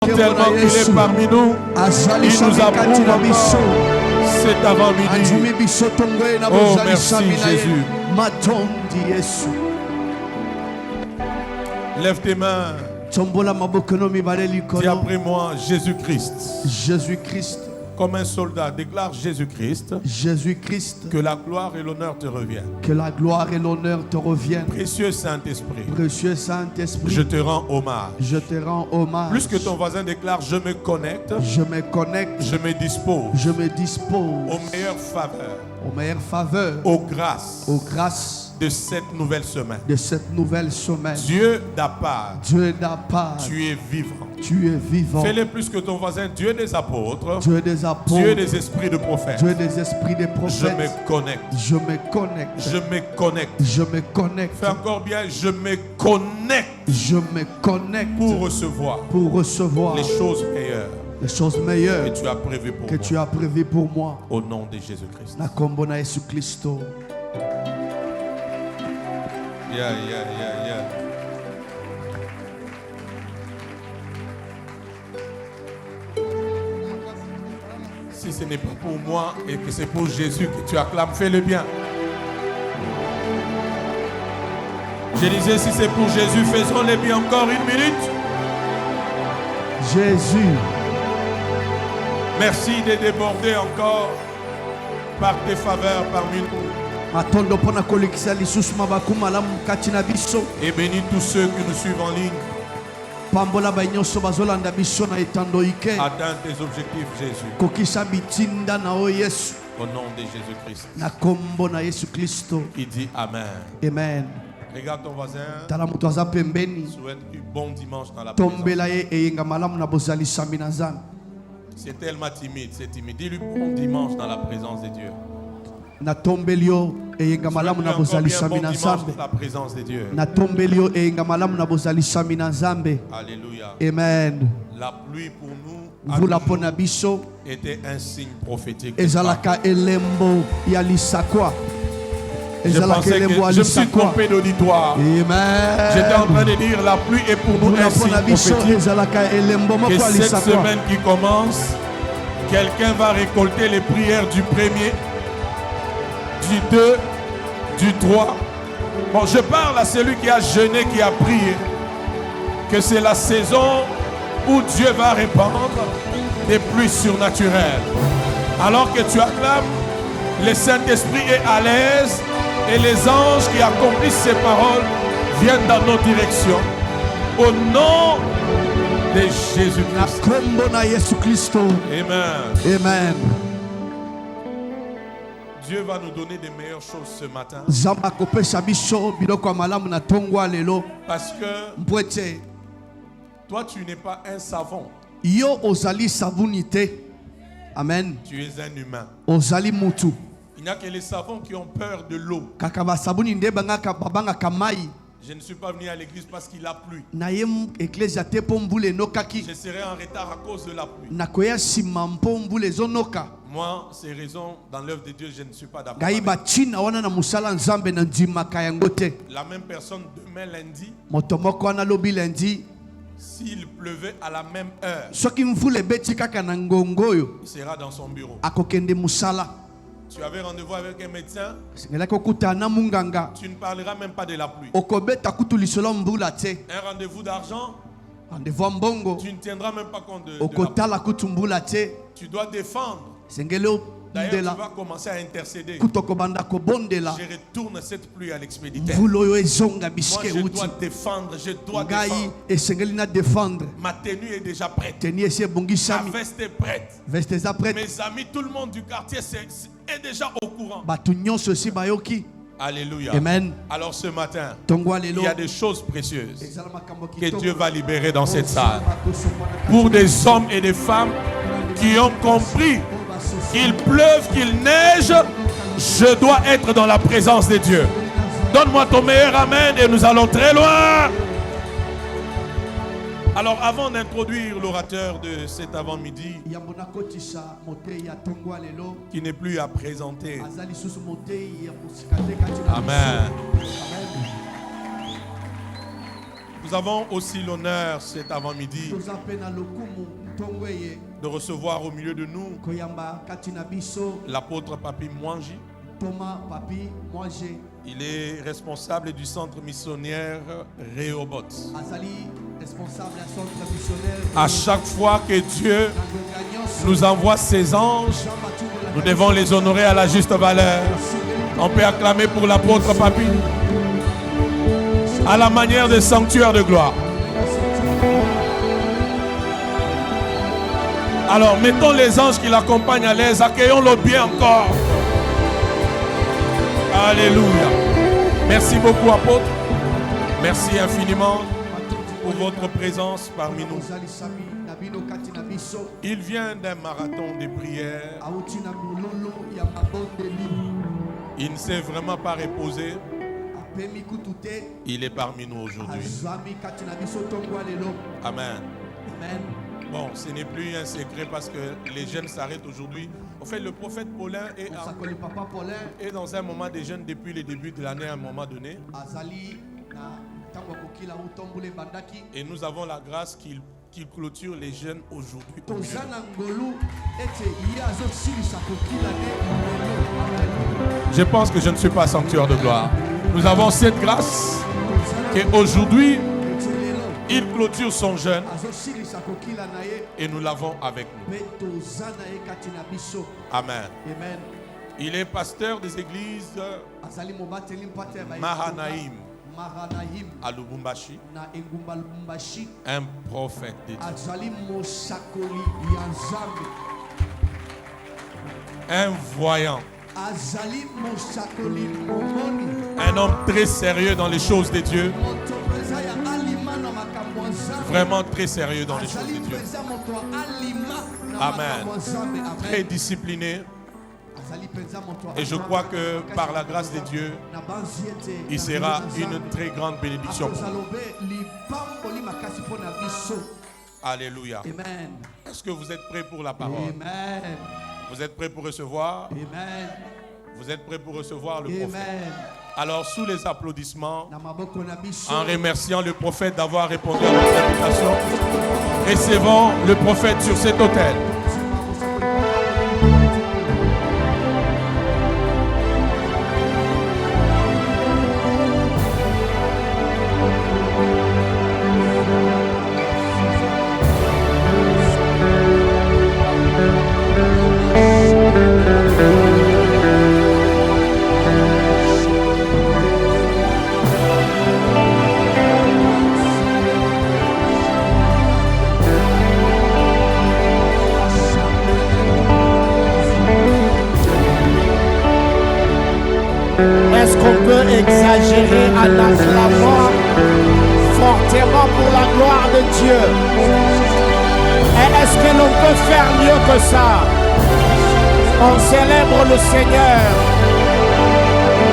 Tellement qu'il est parmi nous, il nous approuve encore cet avant-midi. Oh, merci Jésus. Lève tes mains. Dis après moi, Jésus-Christ. Jésus-Christ. Comme un soldat, déclare Jésus-Christ. Jésus-Christ. Que la gloire et l'honneur te reviennent. Que la gloire et l'honneur te reviennent. Précieux Saint-Esprit. Précieux Saint-Esprit. Je te rends hommage. Je te rends hommage. Plus que ton voisin déclare, je me connecte. Je me connecte. Je me dispose. Je me dispose. Aux meilleures faveurs. Aux meilleures faveurs. Aux grâces. Aux grâces. De cette nouvelle semaine. De cette nouvelle semaine. Dieu d'Apart. Dieu d'Apart. Tu es vivant. Tu es vivant. Fais-le plus que ton voisin. Dieu des apôtres. Dieu des apôtres. Dieu des esprits de prophètes. Dieu des esprits de prophètes. Je me connecte. Je me connecte. Je me connecte. Je me connecte. Fais encore bien. Je me connecte. Je me connecte. Pour recevoir. Pour recevoir. Les choses meilleures. Les choses meilleures. Que tu as prévues pour que moi. Tu as prévues pour moi. Au nom de Jésus-Christ. Na kombo na Yesu Kristo. Yeah. Si ce n'est pas pour moi et que c'est pour Jésus que tu acclames, fais-le bien. Je disais, si c'est pour Jésus, faisons-le bien encore une minute. Jésus. Merci de déborder encore par tes faveurs parmi nous. Et bénis tous ceux qui nous suivent en ligne. Atteins tes objectifs, Jésus. Au nom de Jésus-Christ. Il dit Amen. Amen. Regarde ton voisin. Souhaite un bon dimanche dans la présence. C'est tellement timide, c'est timide. Dis-lui bon dimanche dans la présence de Dieu. Na tombelio eyenga malamu na bozali sami na Nzambe. La présence de Dieu. Na tombelio eyenga malamu na bozali sami na Nzambe. Alléluia. Amen. La pluie pour nous Mvula pona biso était un signe prophétique. Ezalaka elembo ya lisakwa. Je pensais que je me suis trompé d'auditoire. Amen. J'étais en train de dire la pluie est pour nous un signe prophétique. Que cette semaine qui commence, quelqu'un va récolter les prières du premier, du 2, du 3. Bon, je parle à celui qui a jeûné, qui a prié, que c'est la saison où Dieu va répandre des pluies surnaturelles. Alors que tu acclames, le Saint-Esprit est à l'aise et les anges qui accomplissent ces paroles viennent dans nos directions. Au nom de Jésus-Christ. Amen. Amen. Dieu va nous donner des meilleures choses ce matin. Parce que toi, tu n'es pas un savon. Amen. Tu es un humain. Il n'y a que les savons qui ont peur de l'eau. Je ne suis pas venu à l'église parce qu'il a plu. Je serai en retard à cause de la pluie. Moi, ces raisons dans l'œuvre de Dieu, je ne suis pas d'accord. La même personne demain lundi, s'il pleuvait à la même heure, il sera dans son bureau. Tu avais rendez-vous avec un médecin, tu ne parleras même pas de la pluie. Un rendez-vous d'argent, tu ne tiendras même pas compte de la pluie. Tu dois défendre. D'ailleurs, tu vas commencer à intercéder. Je retourne cette pluie à l'expéditeur. Moi, je dois défendre. Je dois défendre. Ma tenue est déjà prête. Ma veste est prête. Mes amis, tout le monde du quartier est déjà au courant. Alléluia. Amen. Alors ce matin, il y a des choses précieuses que Dieu va libérer dans cette salle. Pour des hommes et des femmes qui ont compris qu'il pleuve, qu'il neige, je dois être dans la présence de Dieu. Donne-moi ton meilleur amen et nous allons très loin. Alors avant d'introduire l'orateur de cet avant-midi, qui n'est plus à présenter. Amen. Nous avons aussi l'honneur cet avant-midi de recevoir au milieu de nous l'apôtre Papi Mwangi. Il est responsable du centre missionnaire Rehoboth. À chaque fois que Dieu nous envoie ses anges, nous devons les honorer à la juste valeur. On peut acclamer pour l'apôtre Papi à la manière de sanctuaire de gloire. Alors mettons les anges qui l'accompagnent à l'aise, accueillons-le bien encore. Alléluia. Merci beaucoup, apôtre. Merci infiniment pour votre présence parmi nous. Il vient d'un marathon de prières. Il ne s'est vraiment pas reposé. Il est parmi nous aujourd'hui. Amen. Bon, ce n'est plus un secret parce que les jeunes s'arrêtent aujourd'hui. En fait, le prophète Paulin est dans un moment des jeunes depuis le début de l'année à un moment donné. Et nous avons la grâce qu'il clôture les jeunes aujourd'hui. Je pense que je ne suis pas sanctuaire de gloire. Nous avons cette grâce qu'aujourd'hui, il clôture son jeûne et nous l'avons avec nous. Amen. Il est pasteur des églises Mahanaïm à Lubumbashi, un prophète de Dieu, un voyant, un homme très sérieux dans les choses de Dieu, vraiment très sérieux dans les choses de Dieu. Amen. Très discipliné. Et je crois que par la grâce de Dieu, il sera une très grande bénédiction pour nous. Alléluia. Est-ce que vous êtes prêts pour la parole? Vous êtes prêts pour recevoir? Vous êtes prêts pour recevoir le prophète? Alors, sous les applaudissements, en remerciant le prophète d'avoir répondu à notre invitation, recevons le prophète sur cet autel. Est-ce qu'on peut exagérer en acclamant fortement pour la gloire de Dieu? Et est-ce que l'on peut faire mieux que ça? On célèbre le Seigneur.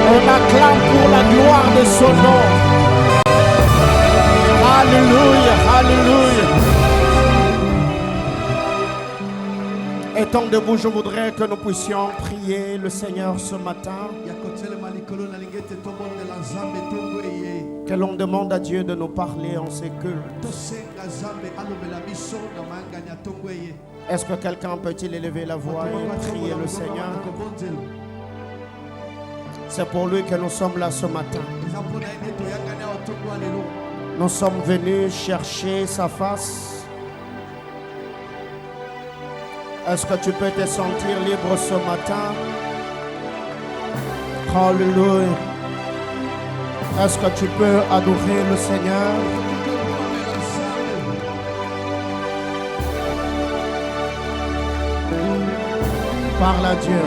On acclame pour la gloire de son nom. Alléluia, alléluia. Étant debout, je voudrais que nous puissions prier le Seigneur ce matin. Que l'on demande à Dieu de nous parler en ces cultes. Est-ce que quelqu'un peut-il élever la voix et prier le Seigneur? C'est pour lui que nous sommes là ce matin. Nous sommes venus chercher sa face. Est-ce que tu peux te sentir libre ce matin? Alléluia. Est-ce que tu peux adorer le Seigneur? Parle à Dieu.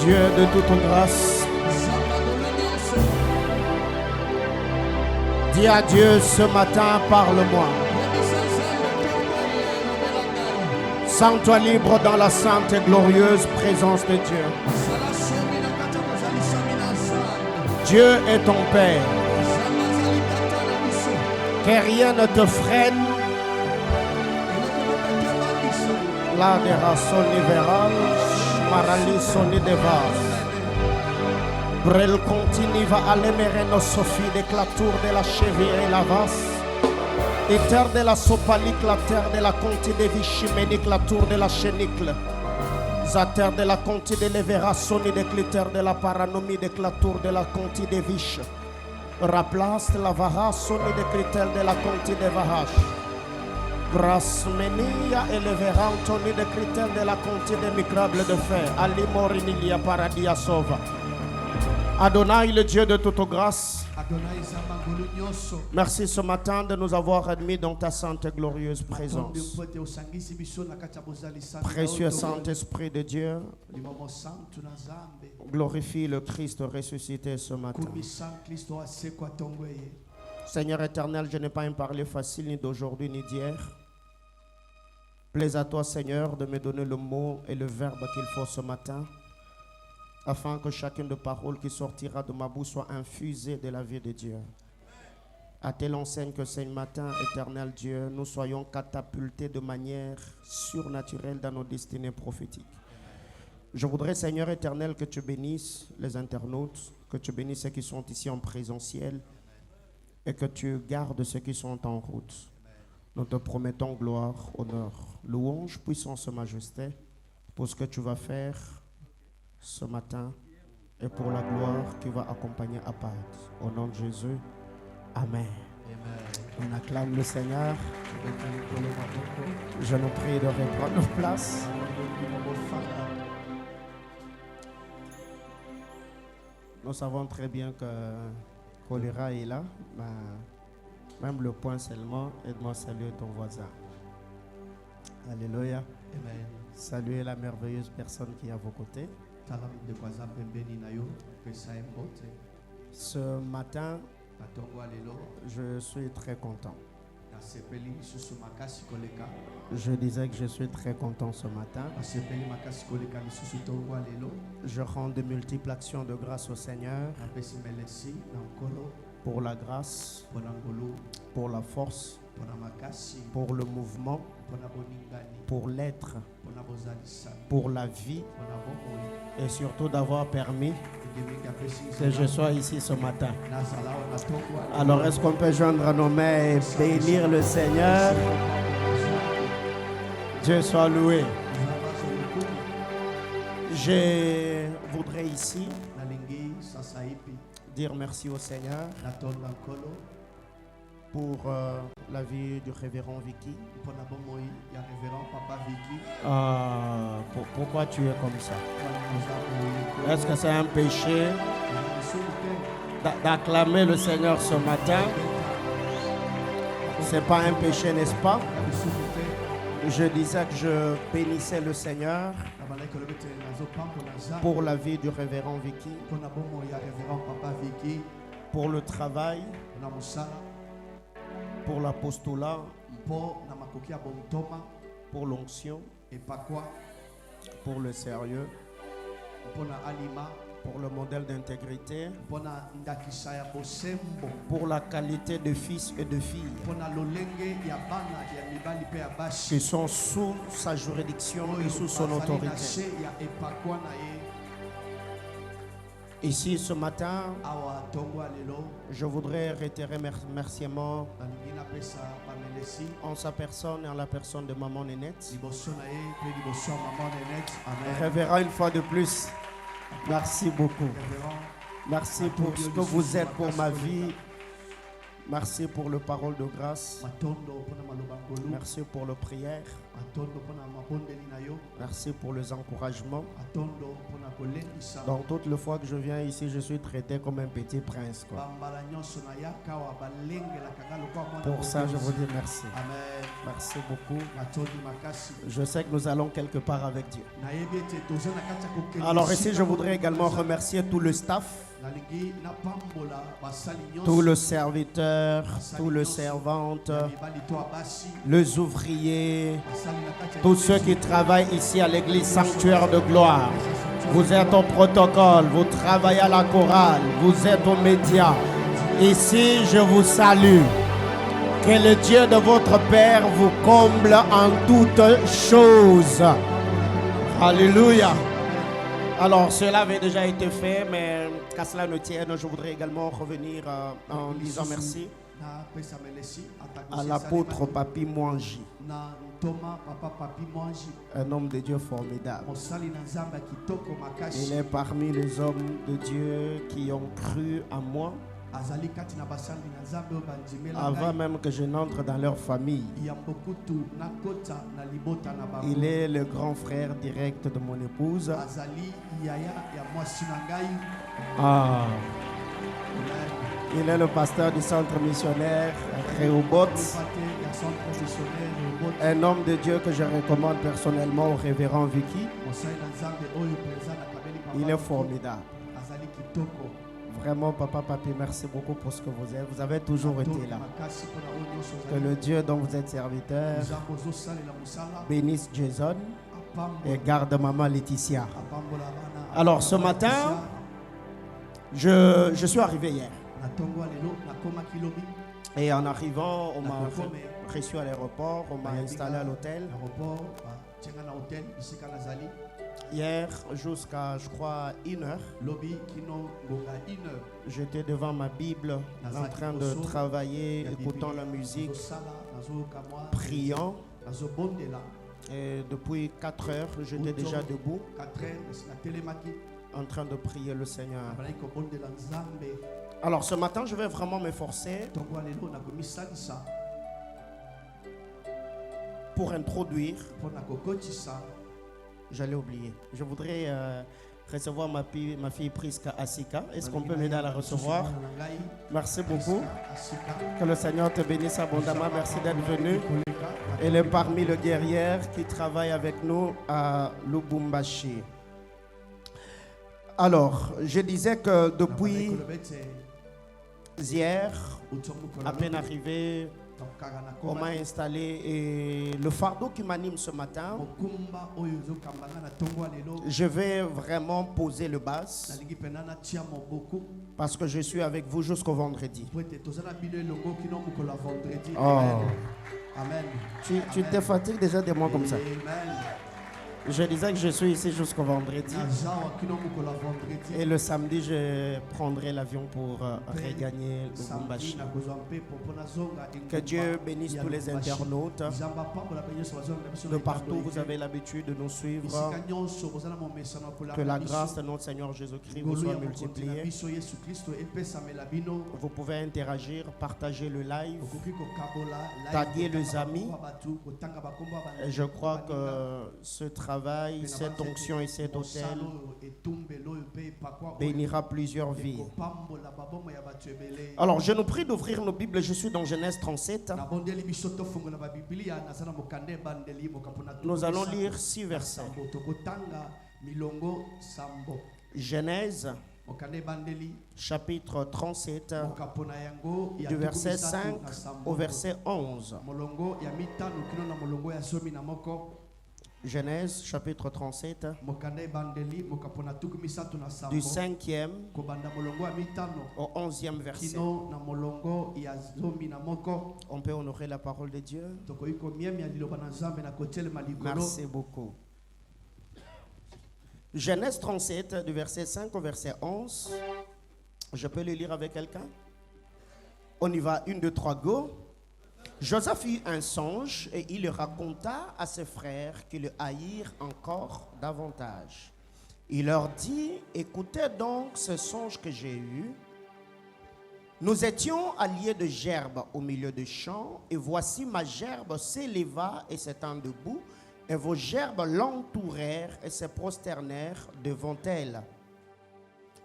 Dieu de toute grâce, dis à Dieu ce matin, parle-moi. Sens-toi libre dans la sainte et glorieuse présence de Dieu. Dieu est ton Père. Que rien ne te freine. La de la soni veral, marali soni devas. Brel continue va aller mereno Sophie de la tour de la cheville et la vasse. Et terre de la sopalique, la terre de la conti de Vichiménique, la tour de la chénicle. La terre de la conti de l'Evera, soni de cliter de la paranomie, de la tour de la conti de Viche. Raplace la Vaha, soni de cliter de la conti de Vahash. Brasmenia et l'Evera, Antoni de cliter de la conti de micrable de fer. Ali Morinilia Paradia Sova. Adonai, le Dieu de toute grâce, merci ce matin de nous avoir admis dans ta sainte et glorieuse présence. Précieux Saint-Esprit de Dieu, glorifie le Christ ressuscité ce matin. Seigneur éternel, je n'ai pas un parler facile ni d'aujourd'hui ni d'hier. Plaise à toi, Seigneur, de me donner le mot et le verbe qu'il faut ce matin, afin que chacune des paroles qui sortira de ma bouche soit infusée de la vie de Dieu. À telle enseigne que ce matin, éternel Dieu, nous soyons catapultés de manière surnaturelle dans nos destinées prophétiques. Je voudrais, Seigneur éternel, que tu bénisses les internautes, que tu bénisses ceux qui sont ici en présentiel et que tu gardes ceux qui sont en route. Nous te promettons gloire, honneur, louange, puissance et majesté pour ce que tu vas faire ce matin et pour la gloire qui va accompagner Apad. Au nom de Jésus, Amen. On acclame le Seigneur. Je nous prie de reprendre nos places. Nous savons très bien que choléra est là, mais même le point seulement, aide-moi à saluer ton voisin. Alléluia. Amen. Saluez la merveilleuse personne qui est à vos côtés. Ce matin, je suis très content. Je disais que je suis très content ce matin. Je rends de multiples actions de grâce au Seigneur pour la grâce, pour la force, pour le mouvement, pour l'être, pour la vie et surtout d'avoir permis que je sois ici ce matin. Alors est-ce qu'on peut joindre nos mains et bénir le Seigneur? Dieu soit loué. Je voudrais ici dire merci au Seigneur pour la vie du révérend Vicky. Pourquoi tu es comme ça? Est-ce que c'est un péché d'acclamer le Seigneur ce matin? C'est pas un péché, n'est-ce pas? Je disais que je bénissais le Seigneur pour la vie du révérend Vicky, pour le travail, pour l'apostolat, pour l'onction, pour le sérieux, pour le modèle d'intégrité, pour la qualité de fils et de filles qui sont sous sa juridiction et sous son autorité. Ici ce matin, je voudrais réitérer remerciements en sa personne et en la personne de Maman Nénette. Révérend, une fois de plus, merci beaucoup. Merci pour ce que vous êtes pour ma vie. Merci pour le parole de grâce. Merci pour la prière. Merci pour les encouragements. Donc toutes les fois que je viens ici, je suis traité comme un petit prince, quoi. Pour ça, je vous dis merci. Merci beaucoup. Je sais que nous allons quelque part avec Dieu. Alors ici, je voudrais également remercier tout le staff, tous les serviteurs, tous les servantes, les ouvriers, tous ceux qui travaillent ici à l'église Sanctuaire de Gloire. Vous êtes au protocole, vous travaillez à la chorale, vous êtes aux médias. Ici, je vous salue. Que le Dieu de votre Père vous comble en toutes choses. Alléluia. Alors, cela avait déjà été fait, mais qu'à cela ne tienne, je voudrais également revenir en disant merci à l'apôtre Papi Mwanji, un homme de Dieu formidable. Il est parmi les hommes de Dieu qui ont cru en moi avant même que je n'entre dans leur famille. Il est le grand frère direct de mon épouse. Il est le pasteur du centre missionnaire Rehoboth. Un homme de Dieu que je recommande personnellement au révérend Vicky. Il est formidable. Vraiment, Papa Papi, merci beaucoup pour ce que vous êtes. Vous avez toujours été là. Que le Dieu dont vous êtes serviteur bénisse Jason et garde Maman Laetitia. Alors, ce matin, je suis arrivé hier. Et en arrivant, on m'a reçu à l'aéroport, on m'a installé à l'hôtel. Hier, jusqu'à, je crois, 1h, j'étais devant ma Bible, en train de travailler, écoutant la musique, priant. Et depuis 4 heures, j'étais déjà debout, en train de prier le Seigneur. Alors, ce matin, je vais vraiment m'efforcer pour introduire. J'allais oublier. Je voudrais recevoir ma fille Priska Asika. Est-ce qu'on peut m'aider à la recevoir? Merci beaucoup. Que le Seigneur te bénisse abondamment. Merci d'être venu. Elle est parmi les guerrières qui travaillent avec nous à Lubumbashi. Alors, je disais que depuis hier, à peine arrivé, on m'a installé et le fardeau qui m'anime ce matin, je vais vraiment poser le bas parce que je suis avec vous jusqu'au vendredi. Oh. Amen. Tu te fatigues déjà de moi comme ça. Je disais que je suis ici jusqu'au vendredi. Et le samedi, je prendrai l'avion pour regagner le Lubumbashi. Que Dieu bénisse tous les internautes. De partout, vous avez l'habitude de nous suivre. Que la grâce de notre Seigneur Jésus-Christ vous soit multipliée. Vous pouvez interagir, partager le live, taguer les amis. Et je crois que ce travail, cette onction et cet autel bénira plusieurs vies. Alors, je nous prie d'ouvrir nos Bibles. Je suis dans Genèse 37. Nous allons lire 6 versets. Genèse chapitre 37 du verset 5 au verset 11. Genèse chapitre 37 du 5e au 11e verset. On peut honorer la parole de Dieu. Merci beaucoup. Genèse 37 du verset 5 au verset 11. Je peux le lire avec quelqu'un? On y va, 1, 2, 3, go. Joseph eut un songe et il le raconta à ses frères qui le haïrent encore davantage. Il leur dit: écoutez donc ce songe que j'ai eu. Nous étions alliés de gerbes au milieu des champs, et voici ma gerbe s'éleva et s'étend debout, et vos gerbes l'entourèrent et se prosternèrent devant elle.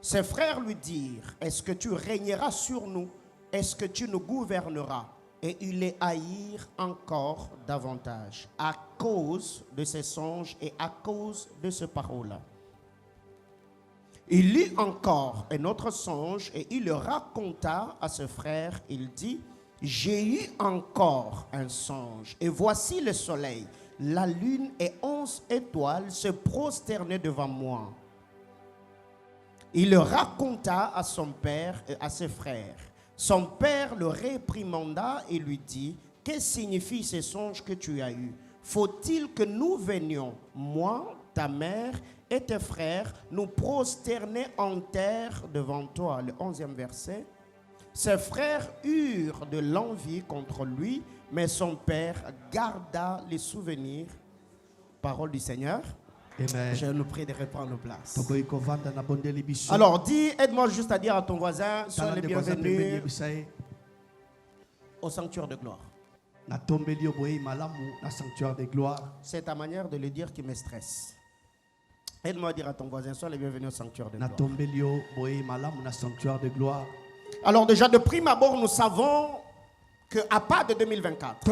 Ses frères lui dirent: est-ce que tu régneras sur nous? Est-ce que tu nous gouverneras? Et ils les haïrent encore davantage à cause de ces songes et à cause de ces paroles-là. Il lut encore un autre songe et il le raconta à ses frères. Il dit: j'ai eu encore un songe, et voici le soleil, la lune et 11 étoiles se prosternaient devant moi. Il le raconta à son père et à ses frères. Son père le réprimanda et lui dit: que signifient ces songes que tu as eus? Faut-il que nous venions, moi, ta mère et tes frères nous prosternaient en terre devant toi. Le 11e verset. Ses frères eurent de l'envie contre lui, mais son père garda les souvenirs. Parole du Seigneur. Amen. Je nous prie de reprendre nos places. Tokoki kovanda na bondeli biso. Alors dis, aide-moi juste à dire à ton voisin, sois le bienvenu au sanctuaire de gloire. Na tombeli oboyi malamu na sanctuaire de gloire. C'est ta manière de le dire qui me stresse. Aide-moi à dire à ton voisin, sois le bienvenu au sanctuaire de Na gloire. tombeli oboyi malamu na sanctuaire de gloire. Alors déjà de prime abord, nous savons qu'à part de 2024,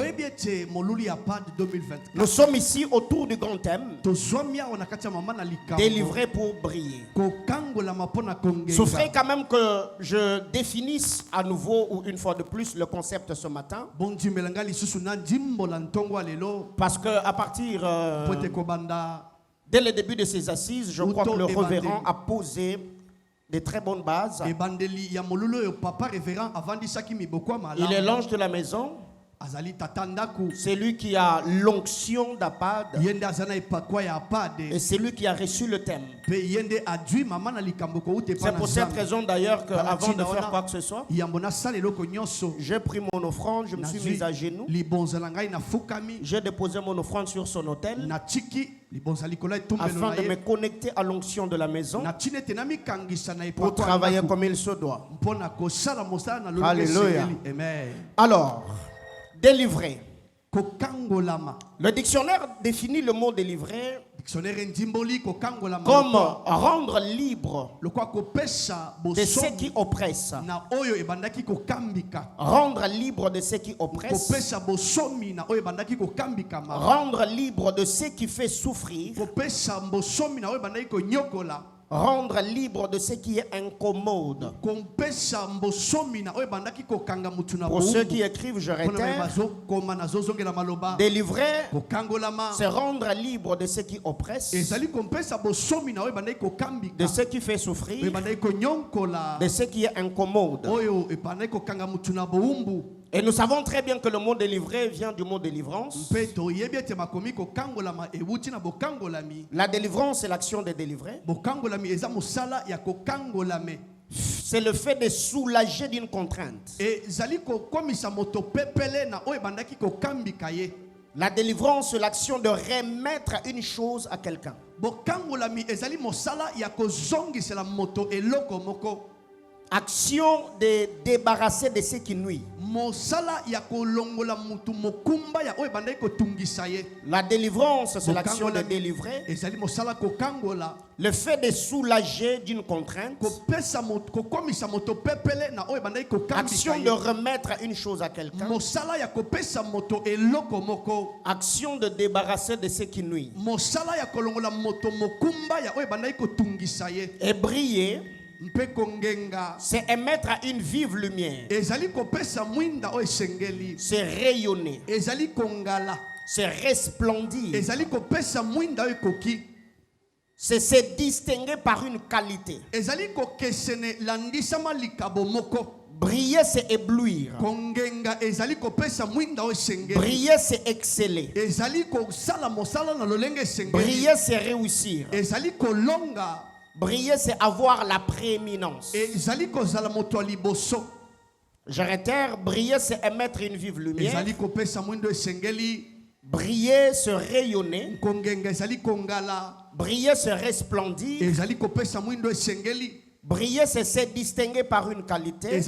nous sommes ici autour du grand thème, délivré pour briller. Souffrez quand même que je définisse à nouveau ou une fois de plus le concept ce matin. Parce qu'à partir dès le début de ces assises, je crois que le révérend a posé de très bonnes bases. Il est l'ange de la maison. C'est lui qui a l'onction d'Apad. Et c'est lui qui a reçu le thème. C'est pour cette raison d'ailleurs qu'avant de faire quoi que ce soit, j'ai pris mon offrande, je me suis mis à genoux. J'ai déposé mon offrande sur son autel afin de me connecter à l'onction de la maison pour travailler comme il se doit. Alléluia. Alors, délivrer. Le dictionnaire définit le mot délivrer comme rendre libre de ceux qui oppressent. Rendre libre de ceux qui oppressent. Rendre libre de ceux qui fait souffrir. Rendre libre de ce qui est incommode. Pour ceux qui écrivent, je réitère, délivrer, c'est rendre libre de ce qui oppresse, de ce qui fait souffrir, de ce qui est incommode. Et nous savons très bien que le mot délivré vient du mot délivrance. La délivrance, c'est l'action de délivrer. C'est le fait de soulager d'une contrainte. La délivrance, c'est l'action de remettre une chose à quelqu'un. Action de débarrasser de ce qui nuit. La délivrance, c'est l'action de délivrer. Le fait de soulager d'une contrainte. Action de remettre une chose à quelqu'un. Action de débarrasser de ce qui nuit. Et briller, c'est émettre à une vive lumière. C'est rayonner. C'est resplendir. C'est se distinguer par une qualité. Briller, c'est éblouir. Briller, c'est exceller. Briller, c'est réussir. Briller, c'est avoir la prééminence. Je réitère, briller, c'est émettre une vive lumière. Briller, c'est rayonner. Briller, c'est resplendir. Briller, c'est se distinguer par une qualité.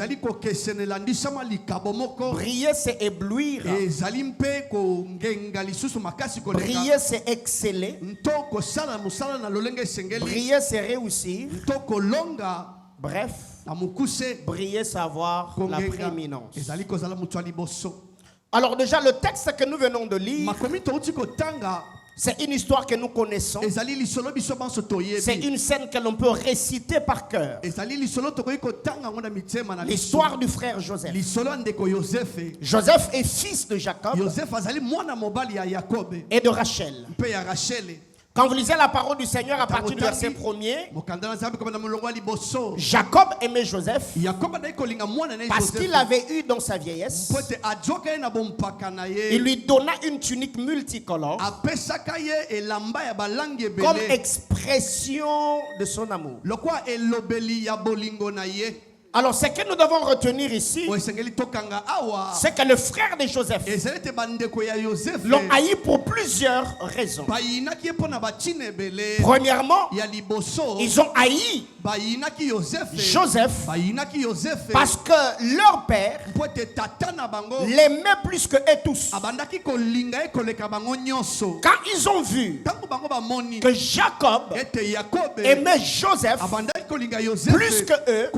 Briller, c'est éblouir. Briller, c'est exceller. Briller, c'est réussir. Bref, briller, c'est avoir la prééminence. Alors déjà, le texte que nous venons de lire, c'est une histoire que nous connaissons. C'est une scène que l'on peut réciter par cœur. L'histoire du frère Joseph. Joseph est fils de Jacob et de Rachel. Quand vous lisez la parole du Seigneur à partir du verset 1er, Jacob aimait Joseph parce qu'il avait eu dans sa vieillesse. Il lui donna une tunique multicolore comme expression de son amour. Alors, ce que nous devons retenir ici, c'est que le frère de Joseph l'ont haï pour plusieurs raisons. Premièrement, ils ont haï Joseph parce que leur père l'aimait plus que eux tous. Quand ils ont vu que Jacob aimait Joseph plus que eux,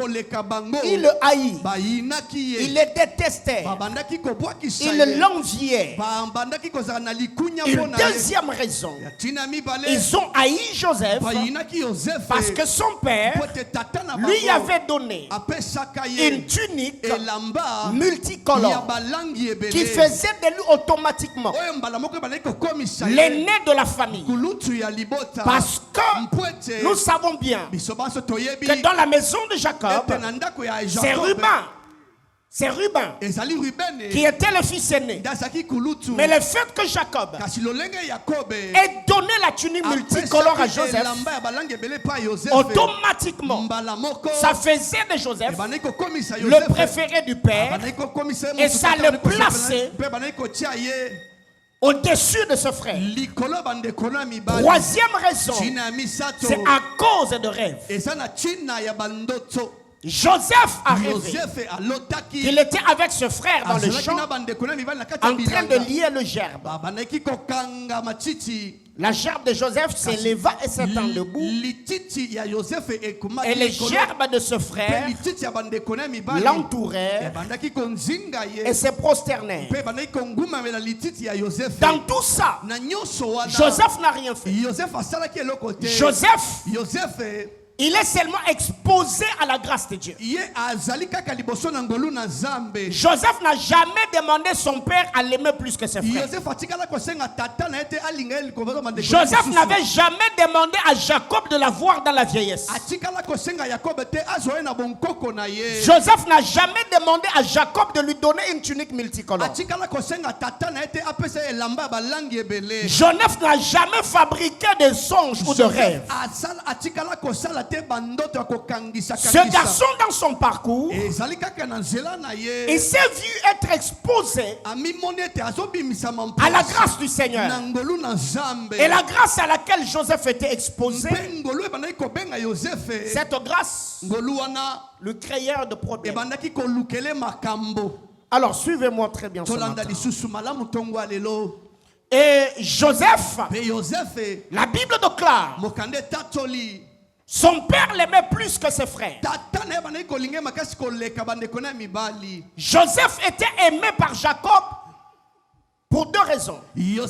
il le haït, il le détestait, il l'enviait. Une deuxième raison, ils ont haï Joseph parce que son père lui avait donné une tunique multicolore qui faisait de lui automatiquement l'aîné de la famille. Parce que nous savons bien que dans la maison de Jacob, c'est Ruben qui était le fils aîné. Mais le fait que Jacob ait donné la tunique multicolore à Joseph, automatiquement, ça faisait de Joseph le préféré du père et ça le plaçait au-dessus de ce frère. Troisième raison, c'est à cause de rêves. Joseph a rêvé qu'il était avec ce frère dans le champ en train de lier le gerbe. La gerbe de Joseph s'éleva et s'étend debout. Et les gerbes de ce frère l'entourèrent et se prosternèrent. Dans tout ça, Joseph n'a rien fait. Joseph, il est seulement exposé à la grâce de Dieu. Joseph n'a jamais demandé son père à l'aimer plus que ses frères. Joseph n'avait jamais demandé à Jacob de la voir dans la vieillesse. Joseph n'a jamais demandé à Jacob de lui donner une tunique multicolore. Joseph n'a jamais fabriqué de songes ou de rêves. Ce garçon dans son parcours, il s'est vu être exposé à la grâce du Seigneur. Et la grâce à laquelle Joseph était exposé, cette grâce le créeur de problèmes. Alors suivez-moi très bien ce matin. Et Joseph, la Bible déclare, son père l'aimait plus que ses frères. Joseph était aimé par Jacob pour deux raisons. Un,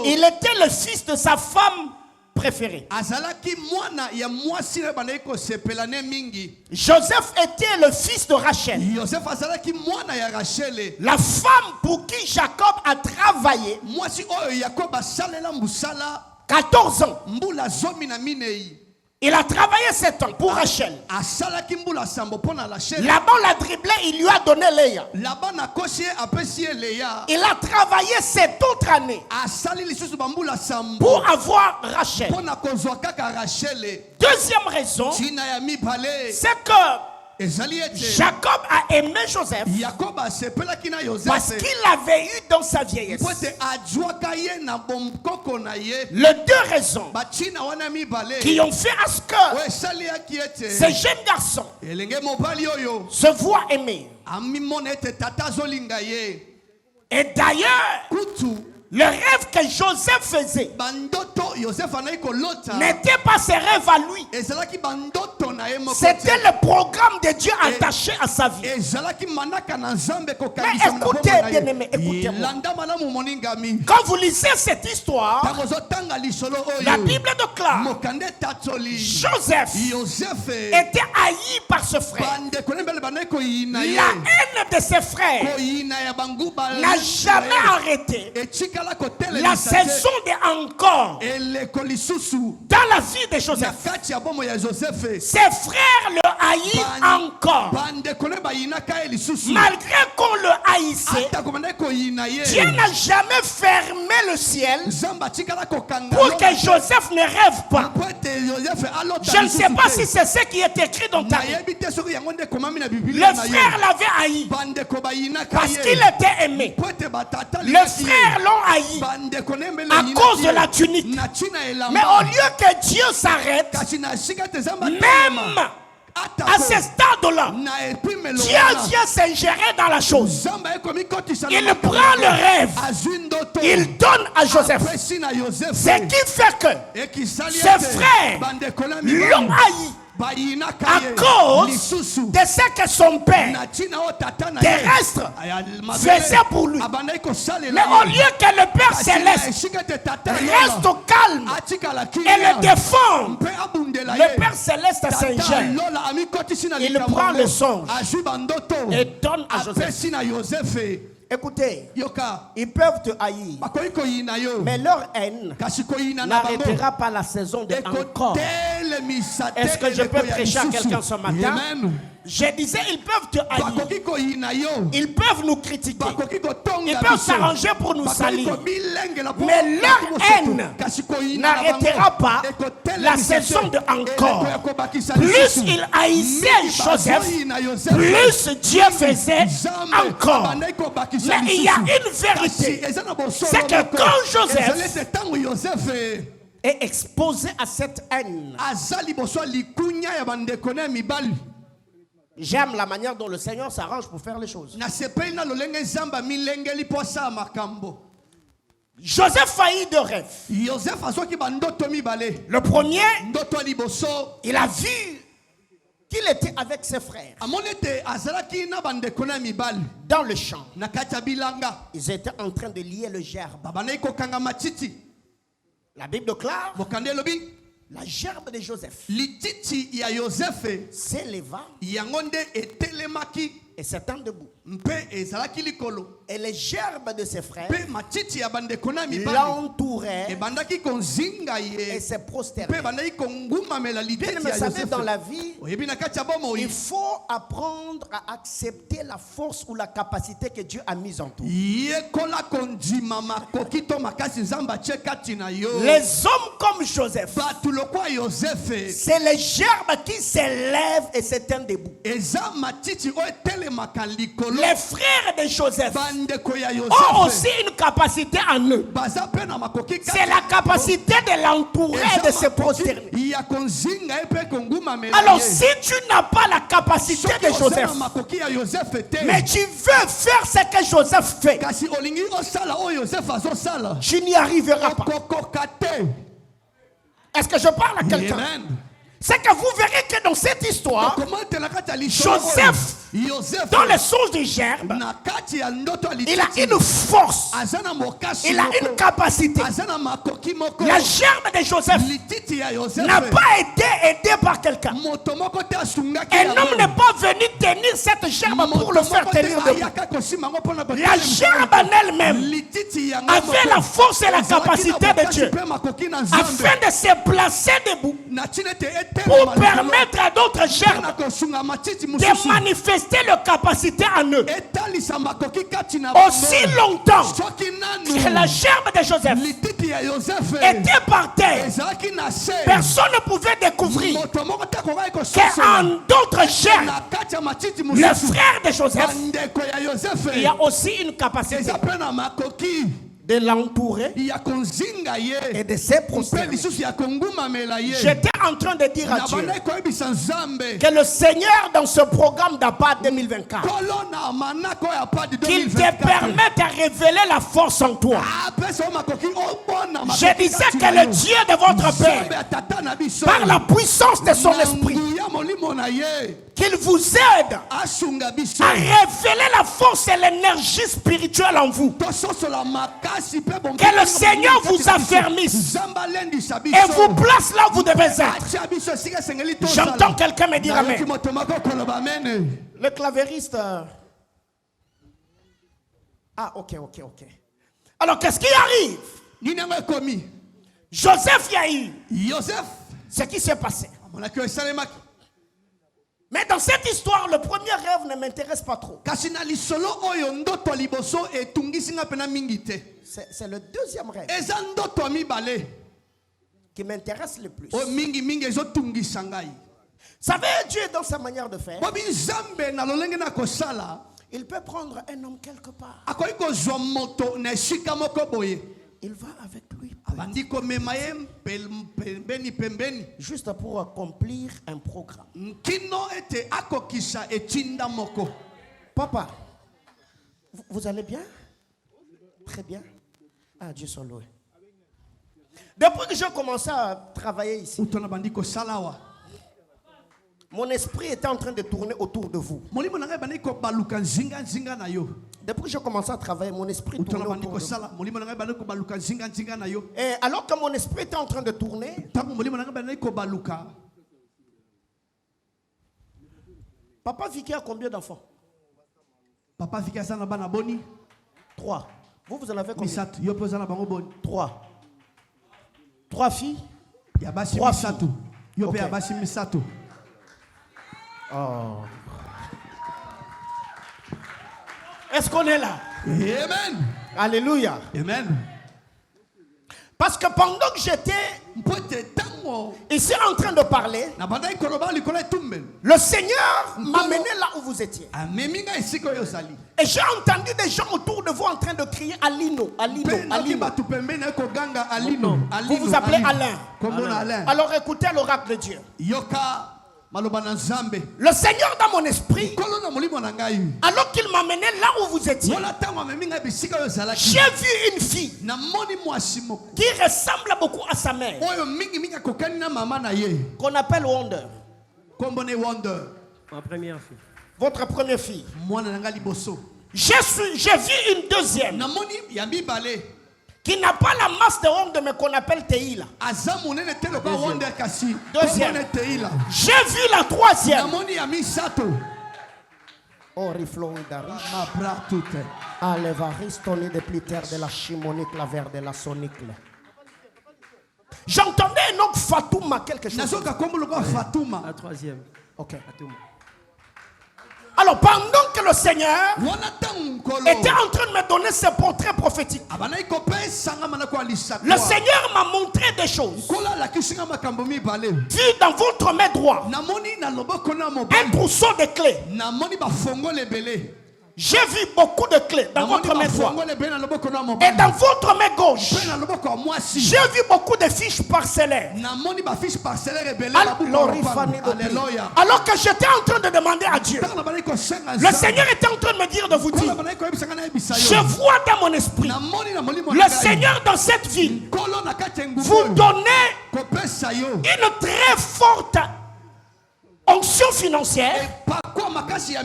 il était le fils de sa femme préférée. Joseph était le fils de Rachel. La femme pour qui Jacob a travaillé 14 ans. Il a travaillé 7 ans pour Rachel. Laban l'a dribblé, il lui a donné Léa. Il a travaillé 7 autres années pour avoir Rachel. Deuxième raison, c'est que Jacob a aimé Joseph parce qu'il l'avait eu dans sa vieillesse. Les deux raisons qui ont fait à ce que ce jeune garçon se voit aimer. Et d'ailleurs, le rêve que Joseph faisait n'était pas ses rêves à lui. C'était le programme de Dieu attaché à sa vie. Mais écoutez, bien-aimés, écoutez-moi. Quand vous lisez cette histoire, la Bible déclare Joseph était haï par ce frère. La haine de ses frères n'a jamais arrêté la saison de encore dans la vie de Joseph. Ses frères le haïssent encore. Malgré qu'on le haïssait, Dieu n'a jamais fermé le ciel pour que Joseph ne rêve pas. Je ne sais pas si c'est ce qui est écrit dans ta Bible. Le frère l'avait haï parce qu'il était aimé. Les frères l'ont haï à cause de la tunique. Mais au lieu que Dieu s'arrête, même à ce stade-là, Dieu vient s'ingérer dans la chose. Il prend le rêve, il donne à Joseph. Ce qui fait que ses frères l'ont haï à cause de ce que son père terrestre faisait pour lui. Mais au lieu que le Père céleste reste au calme et le défend, le Père céleste s'ingère. Il prend le songe et donne à Joseph. Écoutez, ils peuvent te haïr, mais leur haine n'arrêtera pas la saison de encore. Est-ce que je peux prêcher à quelqu'un ce matin? Je disais, ils peuvent te haïr, ils peuvent nous critiquer, ils peuvent s'arranger pour nous salir, mais leur haine n'arrêtera pas la saison de encore. Plus ils haïssaient Joseph, plus Dieu faisait encore. Mais il y a une vérité, c'est que quand Joseph est exposé à cette haine, j'aime la manière dont le Seigneur s'arrange pour faire les choses. Joseph faillit de rêve. Le premier, il a vu qu'il était avec ses frères dans le champ. Ils étaient en train de lier le gerbe. La Bible déclare la gerbe de Joseph s'éleva et s'étend debout. Et les gerbes de ses frères l'entouraient et se prosternaient. Vous savez, dans la vie, il faut apprendre à accepter la force ou la capacité que Dieu a mise en toi. Les hommes comme Joseph, c'est les gerbes qui s'élèvent et s'éteignent debout. Les frères de Joseph ont aussi une capacité en eux. C'est la capacité de l'entourer et de se prosterner. Alors si tu n'as pas la capacité de Joseph, mais tu veux faire ce que Joseph fait, tu n'y arriveras pas. Est-ce que je parle à quelqu'un? C'est que vous verrez que dans cette histoire, Joseph, dans le songe du gerbe, il a une force, il a une capacité. La gerbe de Joseph n'a pas été aidée par quelqu'un. Un homme n'est pas venu tenir cette gerbe pour le faire tenir debout. La gerbe en elle-même avait la force et la capacité de Dieu afin de se placer debout pour permettre à d'autres gerbes de manifester leur capacité en eux. Aussi longtemps que la gerbe de Joseph était par terre, personne ne pouvait découvrir qu'en d'autres gerbes, le frère de Joseph, il y a aussi une capacité de l'entourer et de se prosterner. J'étais en train de dire à Dieu que le Seigneur dans ce programme d'Abad 2024, qu'il te permette de révéler la force en toi. Je disais que le Dieu de votre Père, par la puissance de son esprit, qu'il vous aide à révéler la force et l'énergie spirituelle en vous. Que le Seigneur vous affermisse et vous place là où vous devez être. J'entends quelqu'un me dire amen. Le clavériste. Ah, ok. Alors, qu'est-ce qui arrive? Joseph y a eu. Ce qui s'est passé. Mais dans cette histoire, le premier rêve ne m'intéresse pas trop. C'est le deuxième rêve qui m'intéresse le plus. Vous savez, Dieu est dans sa manière de faire. Il peut prendre un homme quelque part. Il va avec lui. Juste pour accomplir un programme. Papa, vous allez bien? Très bien. Ah, Dieu soit loué. Depuis que j'ai commencé à travailler ici, mon esprit était en train de tourner autour de vous. Depuis que j'ai commencé à travailler, mon esprit tournait autour de vous. Et alors que mon esprit était en train de tourner, Papa Vicky a combien d'enfants? Papa Vicky a 3. Vous en avez combien? 3. 3 filles? 3 filles. Okay. Oh. Est-ce qu'on est là? Amen. Alléluia. Amen. Parce que pendant que j'étais ici en train de parler, le Seigneur m'a mené là où vous étiez. Et j'ai entendu des gens autour de vous en train de crier Alino, Alino, Alino. Vous vous appelez Alain. Alors écoutez l'oracle de Dieu. Le Seigneur dans mon esprit, alors qu'il m'a mené là où vous étiez, j'ai vu une fille qui ressemble beaucoup à sa mère, qu'on appelle Wonder. Ma première fille. Votre première fille. J'ai vu une deuxième qui n'a pas la masse de Wonder mais qu'on appelle Teila. Deuxième. J'ai vu la troisième. Oh, Alevaristoni de Pliter de la chimonique, la vert de la sonique. J'entendais un autre Fatouma quelque chose. La troisième. Ok. Alors pendant que le Seigneur était en train de me donner ce portrait prophétique, le Seigneur m'a montré des choses. Vu dans votre main droite un trousseau de clés. J'ai vu beaucoup de clés dans votre main droite. Et dans votre main gauche, j'ai vu beaucoup de fiches parcellaires. Alors que j'étais en train de demander à Dieu, le Seigneur était en train de me dire de vous dire, je vois dans mon esprit le Seigneur dans cette ville vous donner une très forte onction financière.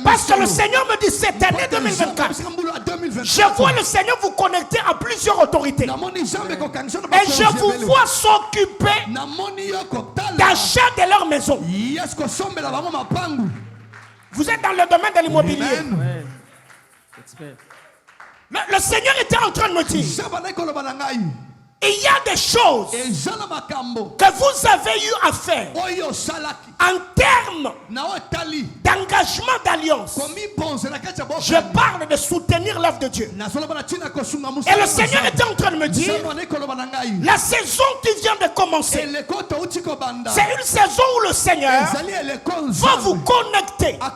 Parce que le Seigneur me dit cette année 2024, je vois le Seigneur vous connecter à plusieurs autorités. Et je vous vois s'occuper d'achat de leur maison. Vous êtes dans le domaine de l'immobilier. Le Seigneur était en train de me dire, il y a des choses que vous avez eu à faire en termes d'engagement d'alliance. Je parle de soutenir l'œuvre de Dieu. Et le Seigneur était en train de me dire, la saison qui vient de commencer, c'est une saison où le Seigneur va vous connecter à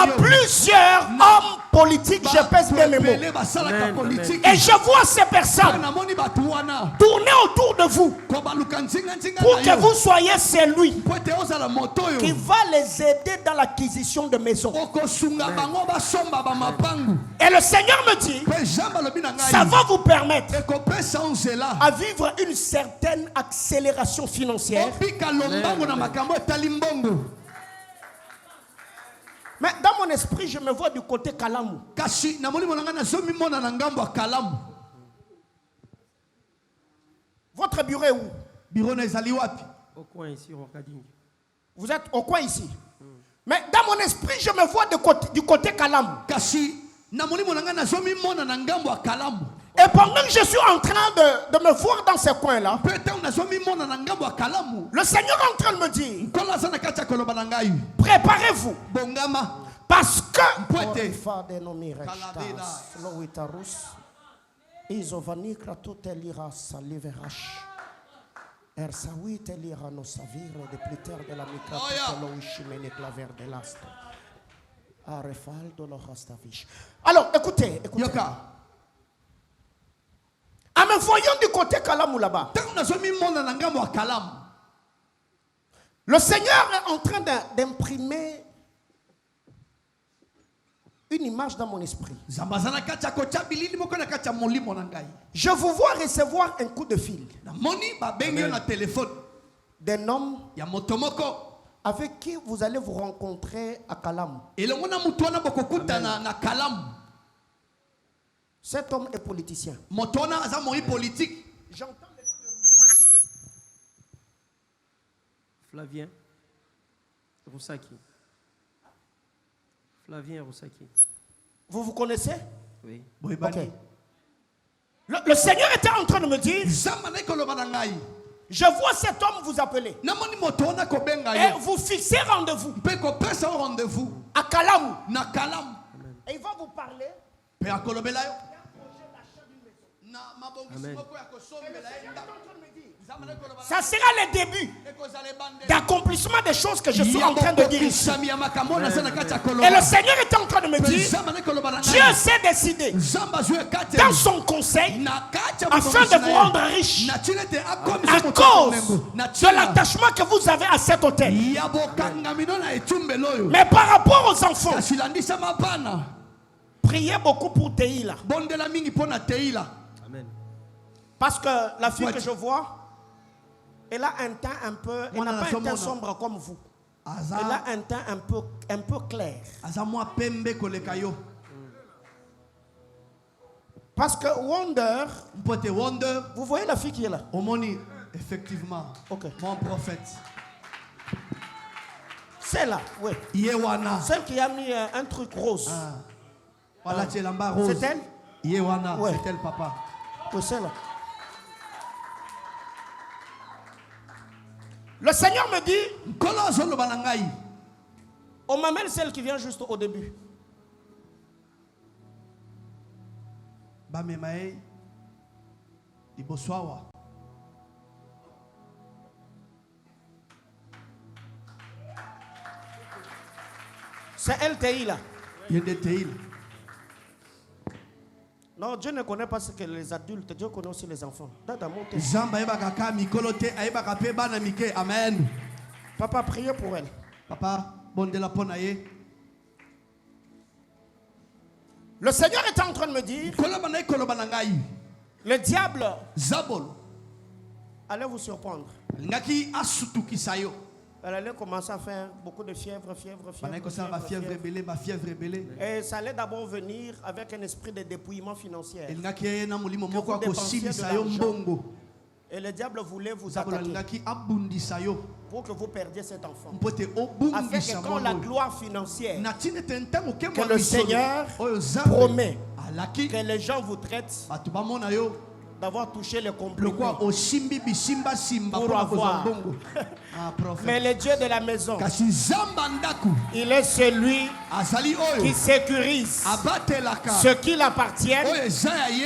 plusieurs hommes politiques. Je pèse bien mes mots. Et je vois ces personnes tourner autour de vous pour que vous soyez celui qui va les aider dans l'acquisition de maisons. Et le Seigneur me dit, ça va vous permettre à vivre une certaine accélération financière. Mais dans mon esprit, je me vois du côté Kalamu. Votre bureau est où? Au coin ici, au Kading. Vous êtes au coin ici. Mais dans mon esprit, je me vois du côté Kalamu. Et pendant que je suis en train de me voir dans ce coin-là, le Seigneur est en train de me dire, préparez-vous. Parce que alors, écoutez. En me voyant du côté Kalamu là-bas, le Seigneur est en train d'imprimer une image dans mon esprit. Je vous vois recevoir un coup de fil d'un homme avec qui vous allez vous rencontrer à Kalamu. Cet homme est politicien. J'entends Flavien Roussaki. Flavien Roussaki. Vous vous connaissez? Oui. Okay. Le Seigneur était en train de me dire, je vois cet homme vous appeler. Et vous fixez rendez-vous à Kalamu. Et il va vous parler. Amen. Ça sera le début d'accomplissement des choses que je suis en train de dire ici. Et le Seigneur est en train de me dire, Dieu s'est décidé dans son conseil afin de vous rendre riche à cause de l'attachement que vous avez à cet hôtel. Mais par rapport aux enfants, priez beaucoup pour Teila. Amen. Parce que la fille que je vois, elle a un teint un peu, elle n'a pas un teint sombre comme vous. Elle a un teint un peu clair. Parce que Wonder, vous voyez la fille qui est là? Effectivement. Ok. Mon prophète. C'est là, oui. Celle qui a mis un truc rose. Voilà, c'est l'amba rose. C'est elle? Ouais. C'est elle, papa. Oui, c'est là. Le Seigneur me dit, on m'amène celle qui vient juste au début. C'est elle, Teila. Non, Dieu ne connaît pas ce que les adultes, Dieu connaît aussi les enfants. Amen. Papa, priez pour elle. Papa, bon de la ponaye. Le Seigneur est en train de me dire, le diable allait vous surprendre. Elle allait commencer à faire beaucoup de fièvre. Et ça allait d'abord venir avec un esprit de dépouillement financier. Et le diable voulait vous attaquer pour que vous perdiez cet enfant. Afin que quand la gloire financière que le Seigneur promet que les gens vous traitent d'avoir touché le comprimé pour avoir. Mais le Dieu de la maison, il est celui qui sécurise ceux qui l'appartiennent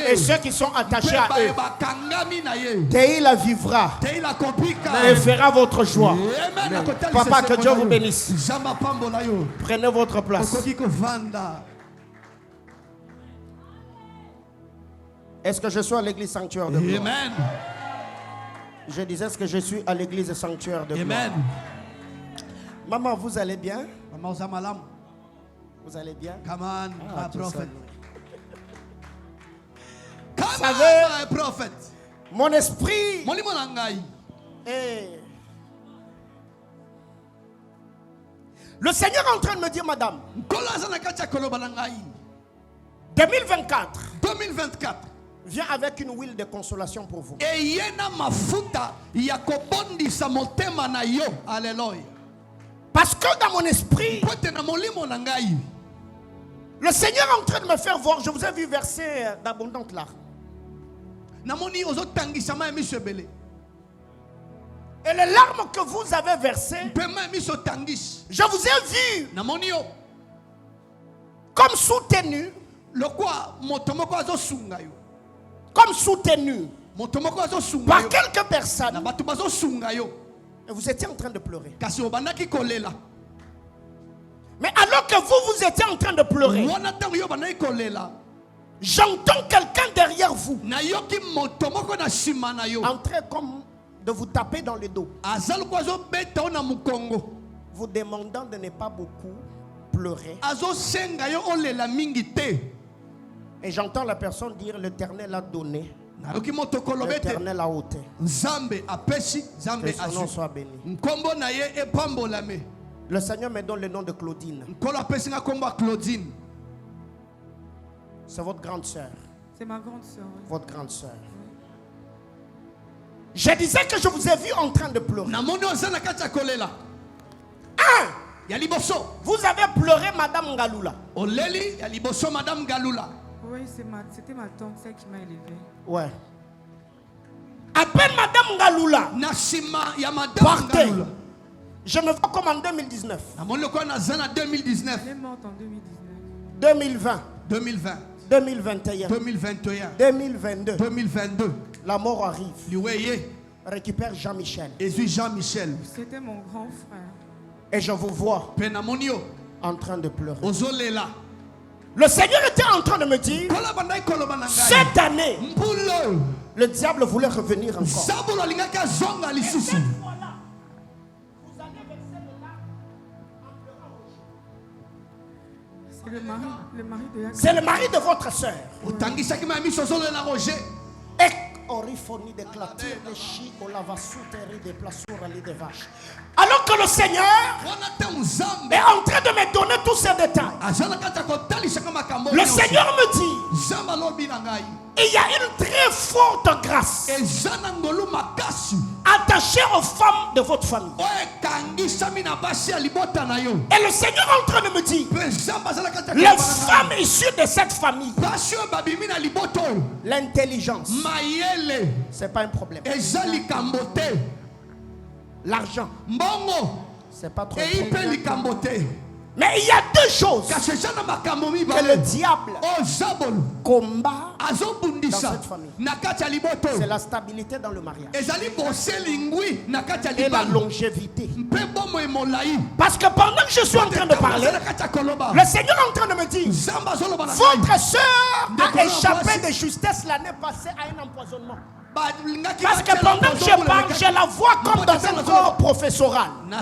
et ceux qui sont attachés à eux. Teila vivra et fera votre joie. Papa, que Dieu vous bénisse. Prenez votre place. Est-ce que je suis à l'église sanctuaire de gloire? Amen. Je disais, est-ce que je suis à l'église sanctuaire de gloire? Amen. Maman, vous allez bien? Maman, vous allez bien? Come on, prophet. Vous savez, prophet. mon esprit est... Le Seigneur est en train de me dire, madame, 2024, 2024. viens avec une huile de consolation pour vous. Alléluia. Parce que dans mon esprit, le Seigneur est en train de me faire voir. Je vous ai vu verser d'abondantes larmes. Et les larmes que vous avez versées, je vous ai vu comme soutenu. Comme soutenu par quelques personnes. Et vous étiez en train de pleurer. Mais alors que vous étiez en train de pleurer, j'entends quelqu'un derrière vous entrer comme de vous taper dans le dos, vous demandant de ne pas beaucoup pleurer. Et j'entends la personne dire, l'Éternel a donné, l'Éternel a ôté. Que son nom soit béni. Le Seigneur me donne le nom de Claudine. C'est votre grande sœur. C'est ma grande sœur. Votre grande sœur. Je disais que je vous ai vu en train de pleurer. Vous avez pleuré Madame Ngaloula. Oui, c'était ma tante, celle qui m'a élevée. Ouais. À peine Madame Ngaloula partait. Je me vois comme en 2019. Elle est morte en 2019. 2020. 2020. 2021. 2021. 2022. 2022. La mort arrive. Récupère Jean-Michel. Jean-Michel. C'était mon grand frère. Et je vous vois en train de pleurer. Le Seigneur était en train de me dire, cette année, le diable voulait revenir encore. Cette fois-là, vous allez verser le larmes en pleurant. C'est le mari de Yacob. C'est le mari de votre sœur. Et oriphonie de clôture, de chi, au lavasouterie, de plassour, de vaches. Alors que le Seigneur est en train de me donner tous ces détails. Le Seigneur me dit, il y a une très forte grâce attachée aux femmes de votre famille. Et le Seigneur est en train de me dire, les femmes issues de cette famille, l'intelligence, ce n'est pas un problème. L'argent, c'est pas trop. Mais il y a deux choses que le diable combat dans cette famille. C'est la stabilité dans le mariage et la longévité. Parce que pendant que je suis en train de parler, le Seigneur est en train de me dire, votre sœur a échappé de justesse l'année passée à un empoisonnement. Parce que pendant que je parle, je la vois comme dans un corps professoral. Oui,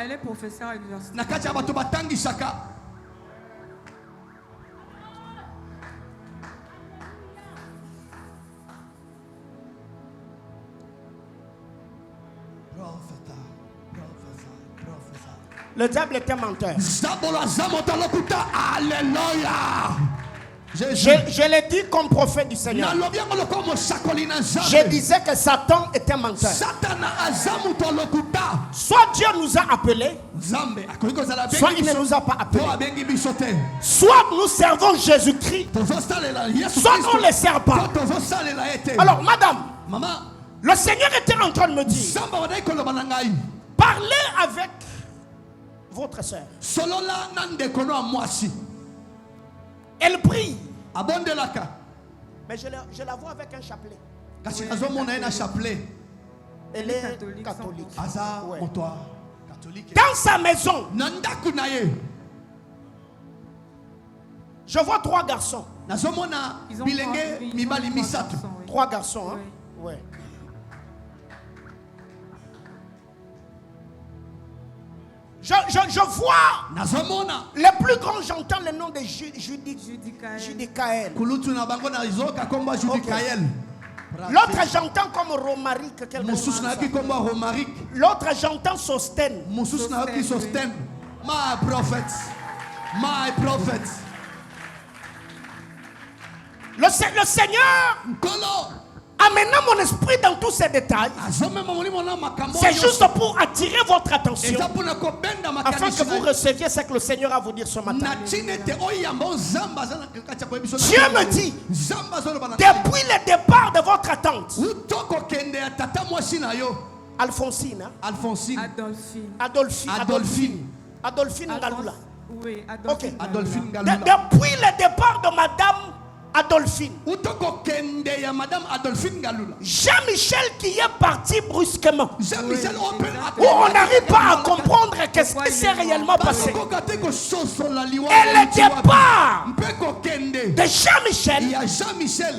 elle est professeure à l'université. Le diable est un menteur. Alléluia. Je l'ai dit comme prophète du Seigneur. Je disais que Satan est un menteur. Soit Dieu nous a appelés, soit il ne nous a pas appelés. Soit nous servons Jésus-Christ, soit on ne le sert pas. Alors madame, le Seigneur était en train de me dire, parlez avec votre soeur. Elle prie. Mais je la vois avec un chapelet. Elle est catholique. Ouais. Dans sa maison, je vois 3 garçons. Ils ont 3 garçons, hein? Oui. Ouais. Je vois les plus grands, j'entends le nom de Judicaël. Okay. L'autre j'entends comme Romaric. L'autre j'entends Sostène. My prophet. My prophet. Le Seigneur amenant mon esprit dans tous ces détails, c'est juste pour attirer votre attention afin que vous receviez ce que le Seigneur a à vous dire ce matin. Dieu me dit, depuis le départ de votre attente, Alphonsine Galula. Oui, Okay. Adolphine Galula. Depuis le départ de Madame Adolphine, Jean-Michel qui est parti brusquement, où on n'arrive pas à comprendre qu'est-ce qui s'est réellement passé. Et le départ de Jean-Michel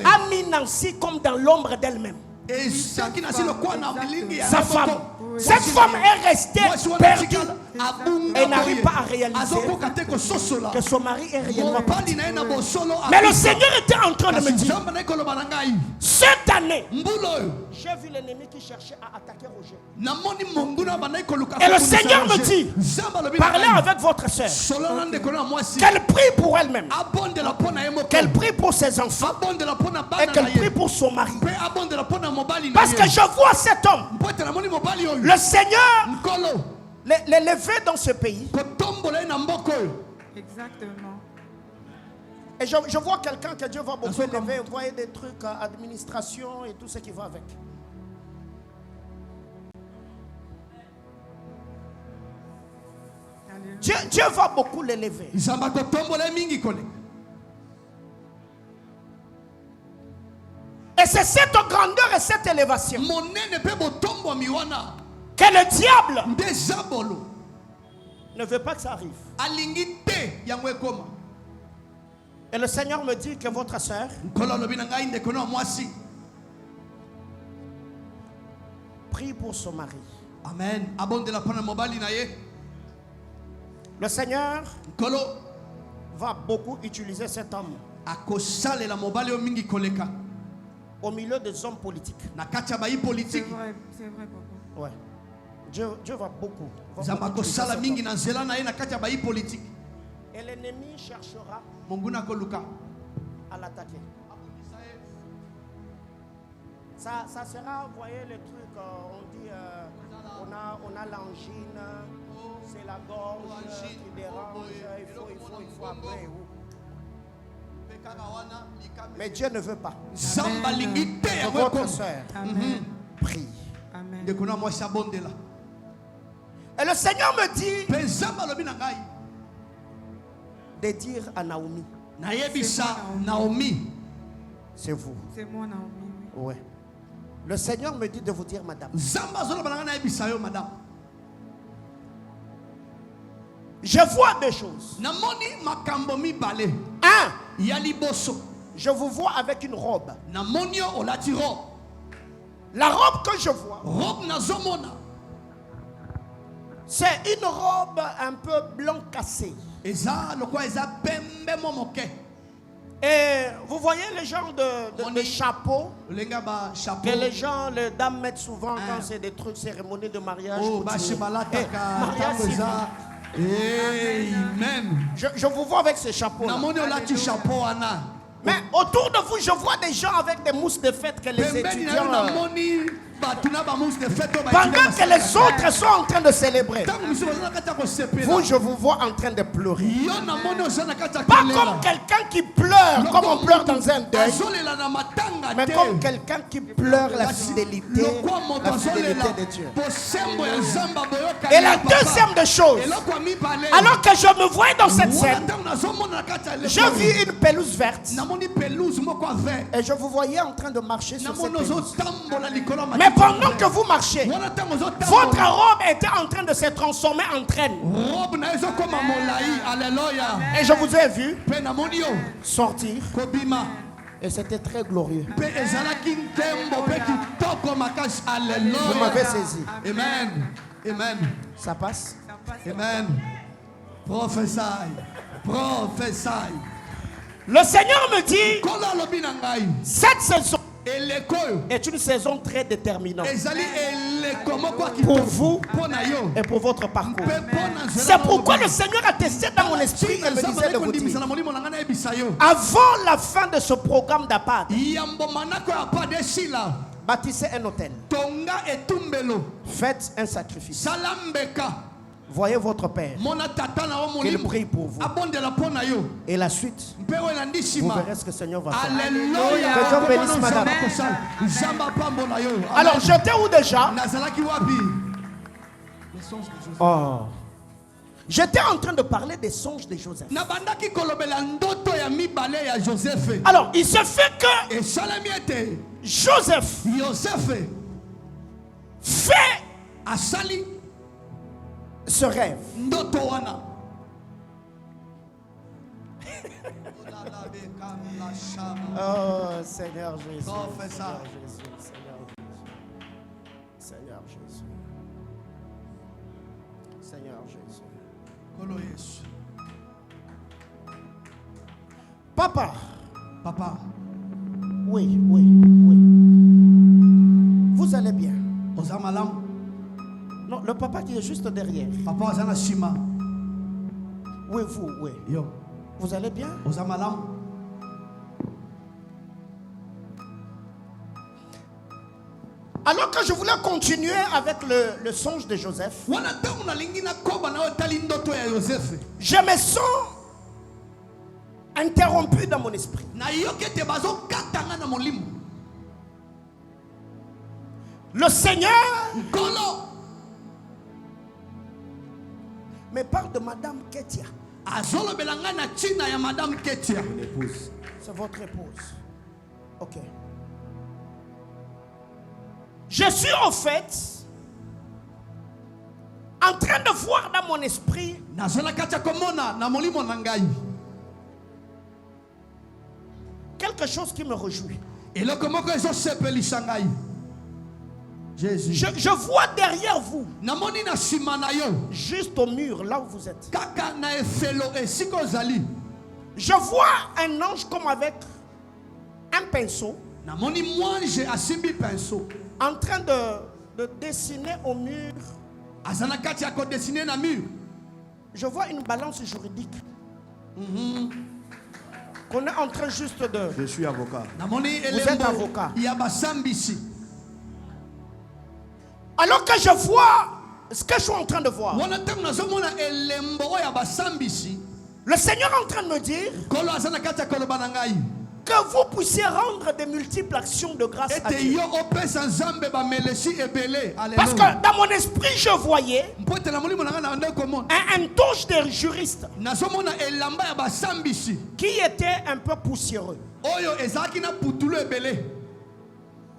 a mis Nancy comme dans l'ombre d'elle-même. Sa femme. Cette femme est restée perdue et n'arrive pas à réaliser que son mari est réellement parti. Mais le Seigneur était en train de me dire, cette année, j'ai vu l'ennemi qui cherchait à attaquer Roger. Et le Seigneur me dit, parlez avec votre soeur, qu'elle prie pour elle-même, qu'elle prie pour ses enfants et qu'elle prie pour son mari. Parce que je vois cet homme, le Seigneur, l'élever dans ce pays. Exactement. Et je vois quelqu'un que Dieu va beaucoup élever. Vous voyez des trucs, administration et tout ce qui va avec. Dieu va beaucoup l'élever. Et c'est cette grandeur et cette élévation que le diable ne veut pas que ça arrive. Et le Seigneur me dit que votre soeur prie pour son mari. Amen. Le Seigneur va beaucoup utiliser cet homme au milieu des hommes politiques. C'est vrai, papa. Ouais. Dieu va beaucoup. Et l'ennemi cherchera à l'attaquer. Ça sera, vous voyez le truc, on dit, on a l'angine, c'est la gorge qui dérange, il faut après. Mais Dieu ne veut pas. Que votre soeur prie. Amen. Et le Seigneur me dit de dire à Naomi, c'est vous. C'est moi, Naomi. Ouais. Le Seigneur me dit de vous dire, madame. Je vois deux choses. Un, je vous vois avec une robe. La robe que je vois, c'est une robe un peu blanc cassé. Et vous voyez le genre de chapeau que les gens, les dames mettent souvent quand c'est des trucs cérémonies de mariage. Amen. Je vous vois avec ces chapeaux. Mais autour de vous, je vois des gens avec des mousses de fête que les étudiants... Pendant que les autres sont en train de célébrer, vous, je vous vois en train de pleurer. Pas comme quelqu'un qui pleure, comme on pleure dans un deuil, mais comme quelqu'un qui pleure la fidélité de Dieu. Et la deuxième des choses, alors que je me voyais dans cette scène, je vis une pelouse verte. Et je vous voyais en train de marcher sur cette pelouse. Mais pendant que vous marchez, votre robe était en train de se transformer en traîne. Et je vous ai vu sortir. Et c'était très glorieux. Vous m'avez saisi. Amen. Amen. Ça passe? Amen. Prophesy. Prophesy. Le Seigneur me dit, cette saison, est une saison très déterminante pour vous et pour votre parcours. C'est pourquoi le Seigneur a testé dans mon esprit et me disait de vous dire, avant la fin de ce programme d'APAD, bâtissez un hôtel, faites un sacrifice, voyez votre père, qu'il prie pour vous, et la suite, vous verrez ce que le Seigneur va faire. Que Dieu bénisse madame. Alors j'étais où déjà? Oh. J'étais en train de parler des songes de Joseph. Alors il se fait que Joseph fait ce rêve. Oh Seigneur Jésus. Seigneur Jésus. Seigneur Jésus. Papa. Oui. Vous allez bien. Non, le papa qui est juste derrière. Oui, vous, oui. Vous allez bien? Alors que je voulais continuer avec le songe de Joseph, je me sens interrompu dans mon esprit. Le Seigneur me parle de Madame Ketia. C'est votre épouse. Ok. Je suis en fait en train de voir dans mon esprit quelque chose qui me réjouit. Je vois derrière vous, juste au mur, là où vous êtes, je vois un ange comme avec un pinceau en train de dessiner au mur. Je vois une balance juridique. Qu'on est en train juste de... Je suis avocat. Vous êtes avocat. Alors que je vois ce que je suis en train de voir, le Seigneur est en train de me dire que vous puissiez rendre de multiples actions de grâce à Dieu. Parce que dans mon esprit, je voyais un touche de juriste qui était un peu poussiéreux.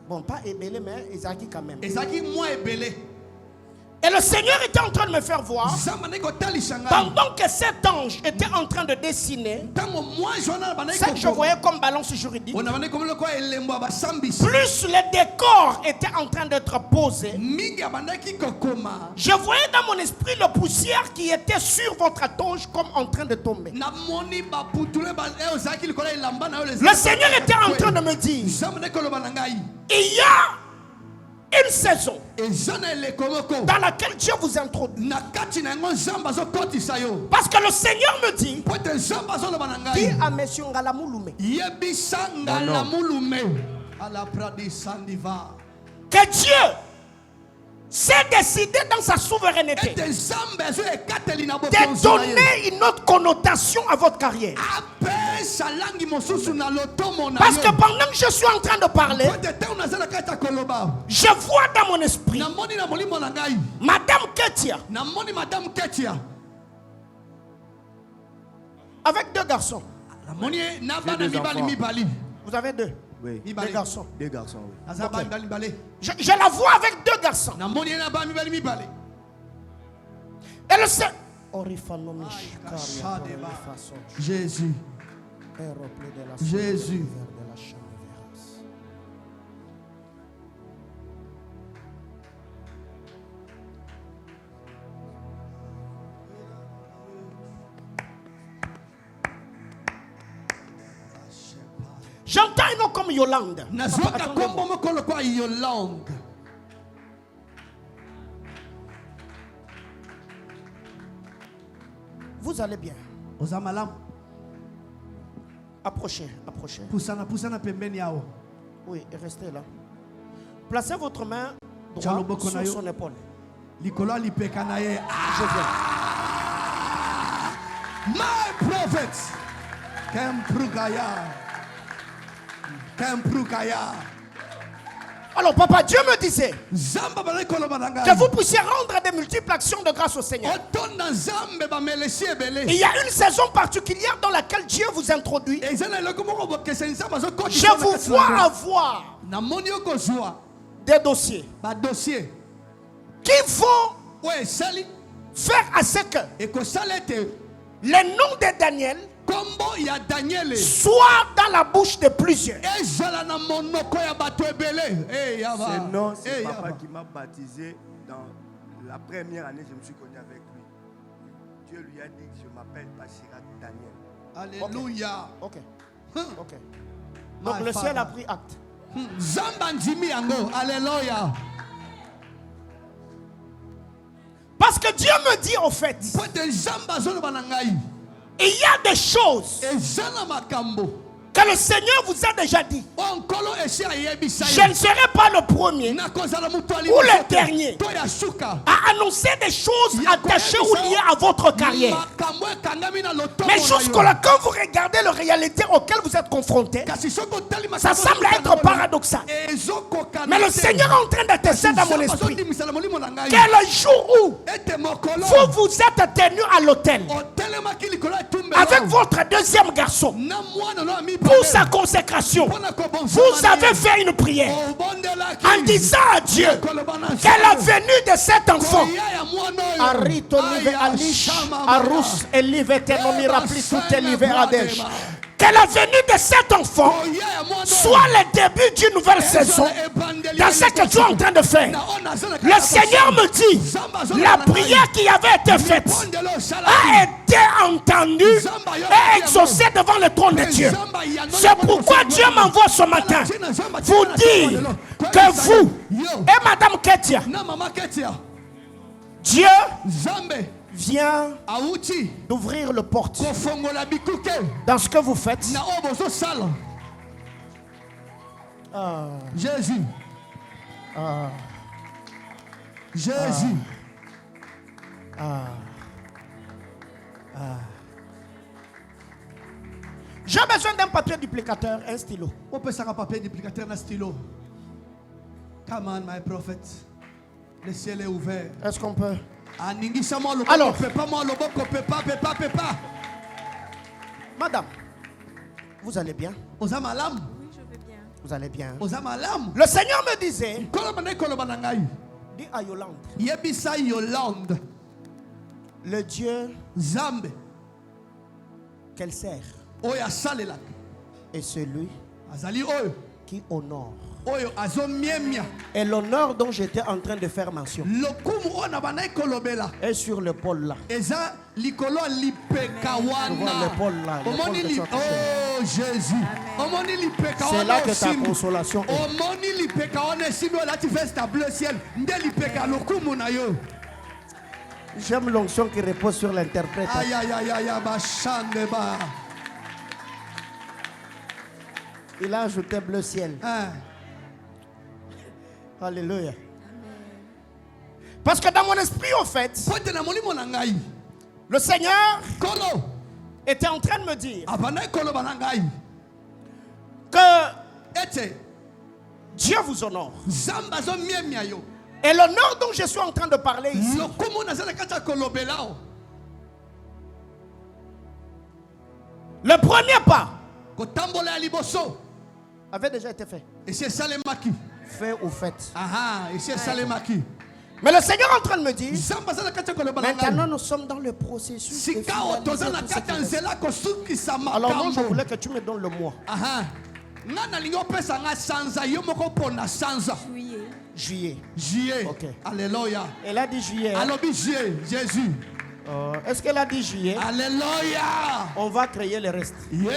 Bon, pas ébélé, mais Isaac quand même. Et le Seigneur était en train de me faire voir, pendant que cet ange était en train de dessiner, ce que je voyais comme balance juridique, plus le décor était en train d'être posé, je voyais dans mon esprit le poussière qui était sur votre toge comme en train de tomber. Le Seigneur était en train de me dire, il y a une saison dans laquelle Dieu vous introduit. Parce que le Seigneur me dit, dis à monsieur Ngalamouloumé que Dieu s'est décidé dans sa souveraineté de donner une autre connotation à votre carrière. Parce que pendant que je suis en train de parler, je vois dans mon esprit Madame Ketia avec deux garçons. Vous avez deux? Oui. Deux garçons. Deux garçons, oui. Okay. Je la vois avec deux garçons. Et le Seigneur. Jésus. Jésus. J'entends un comme Yolande. Nazwaka kombo mokolo kwa Yolande. Vous allez bien. Ozamalam. Approchez, approchez. Poussana pembeni yao. Oui, restez là. Placez votre main Tchalo droite boko na sur yo. son épaule. Likolo lipeka na ye. Je viens. My prophet. Kemprukaya. Alors, papa, Dieu me disait que vous puissiez rendre des multiples actions de grâce au Seigneur. Il y a une saison particulière dans laquelle Dieu vous introduit. Je vous vois avoir des dossiers qui vont faire à ce que les noms de Daniel soit dans la bouche de plusieurs. Ce nom, c'est papa qui m'a baptisé dans la première année, je me suis connu avec lui. Dieu lui a dit que je m'appelle Bachira Daniel. Alléluia. Ok. Ok. Donc le ciel a pris acte. Alléluia. Parce que Dieu me dit en fait, il y a des choses que le Seigneur vous a déjà dit. Je ne serai pas le premier ou le dernier à annoncer des choses attachées ou liées à votre carrière. Mais jusque-là, quand vous regardez la réalité auquel vous êtes confronté, ça semble être paradoxal. Mais le Seigneur est en train d'attester dans mon esprit que le jour où vous êtes tenu à l'autel avec votre deuxième garçon pour sa consécration, vous avez fait une prière en disant à Dieu que la venue de cet enfant que la venue de cet enfant soit le début d'une nouvelle saison dans ce que tu es en train de faire. Le Seigneur me dit, la prière qui avait été faite a été entendue et exaucée devant le trône de Dieu. C'est pourquoi Dieu m'envoie ce matin vous dire que vous et Madame Ketia, Dieu vient d'ouvrir le porte dans ce que vous faites. Jésus. Jésus. J'ai besoin d'un papier duplicateur, un stylo. On peut faire un papier duplicateur, un stylo. Come on, my prophet. Le ciel est ouvert. Est-ce qu'on peut? Alors, madame, vous allez bien? Oui, je vais bien. Vous allez bien? Le Seigneur me disait, dis à Yolande, le Dieu qu'elle sert est celui qui honore. Et l'honneur dont j'étais en train de faire mention est sur le pôle là. Sur l'épaule là. Oh Jésus. C'est là que ta consolation est. J'aime l'onction qui repose sur l'interprète. Il a ajouté bleu ciel. Alléluia. Parce que dans mon esprit, en fait, le Seigneur était en train de me dire que Dieu vous honore. Et l'honneur dont je suis en train de parler ici, le premier pas avait déjà été fait. Fait ou fait. Mais le Seigneur est en train de me dire, maintenant nous sommes dans le processus de finaliser tout ce qui reste. Alors moi je voulais que tu me donnes le mois. Juillet. Juillet. Ok. Ok. Alléluia. Elle a dit juillet. Alors, Jésus. Est-ce qu'elle a dit juillet? Alléluia. On va créer le reste. Amen.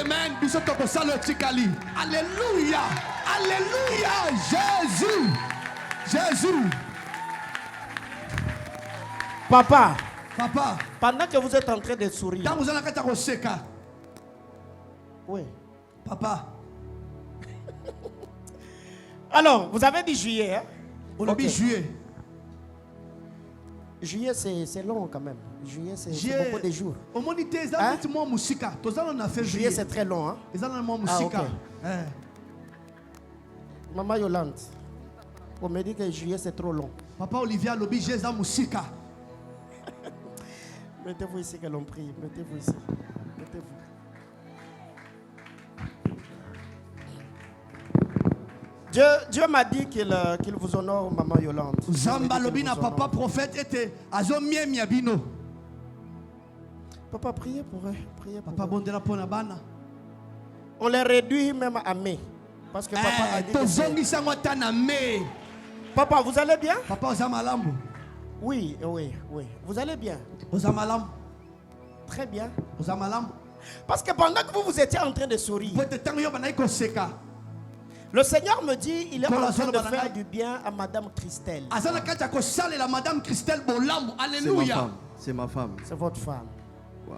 Alléluia. Alléluia. Jésus. Jésus. Papa, Papa, pendant que vous êtes en train de sourire. quand vous allez à Seka. Oui. Papa. Alors, vous avez dit juillet, hein? On a dit juillet. Juillet, c'est long quand même. Juillet, c'est beaucoup de jours. Hein? Juillet, c'est très long, hein? Ah, ok. Maman Yolande, on me dit que juillet, c'est trop long. Papa Olivier Lobi, j'ai ça musica. Mettez-vous ici que l'on prie. Mettez-vous ici. Mettez-vous. Dieu m'a dit qu'il vous honore, Maman Yolande. Zamba Lobina, papa prophète était Azomie Miabino. Papa, priez pour eux. Priez pour papa eux. Bondela Ponabana. On les réduit même à mai. Parce que papa a dit que Papa, vous allez bien? Papa Ozamalambo. Oui. Vous allez bien? Ozamalambo. Très bien. Ozamalambo. Parce que pendant que vous étiez en train de sourire, le Seigneur me dit, il est en train de faire du bien à Madame Christelle. Alléluia. C'est ma femme. C'est votre femme. Wow.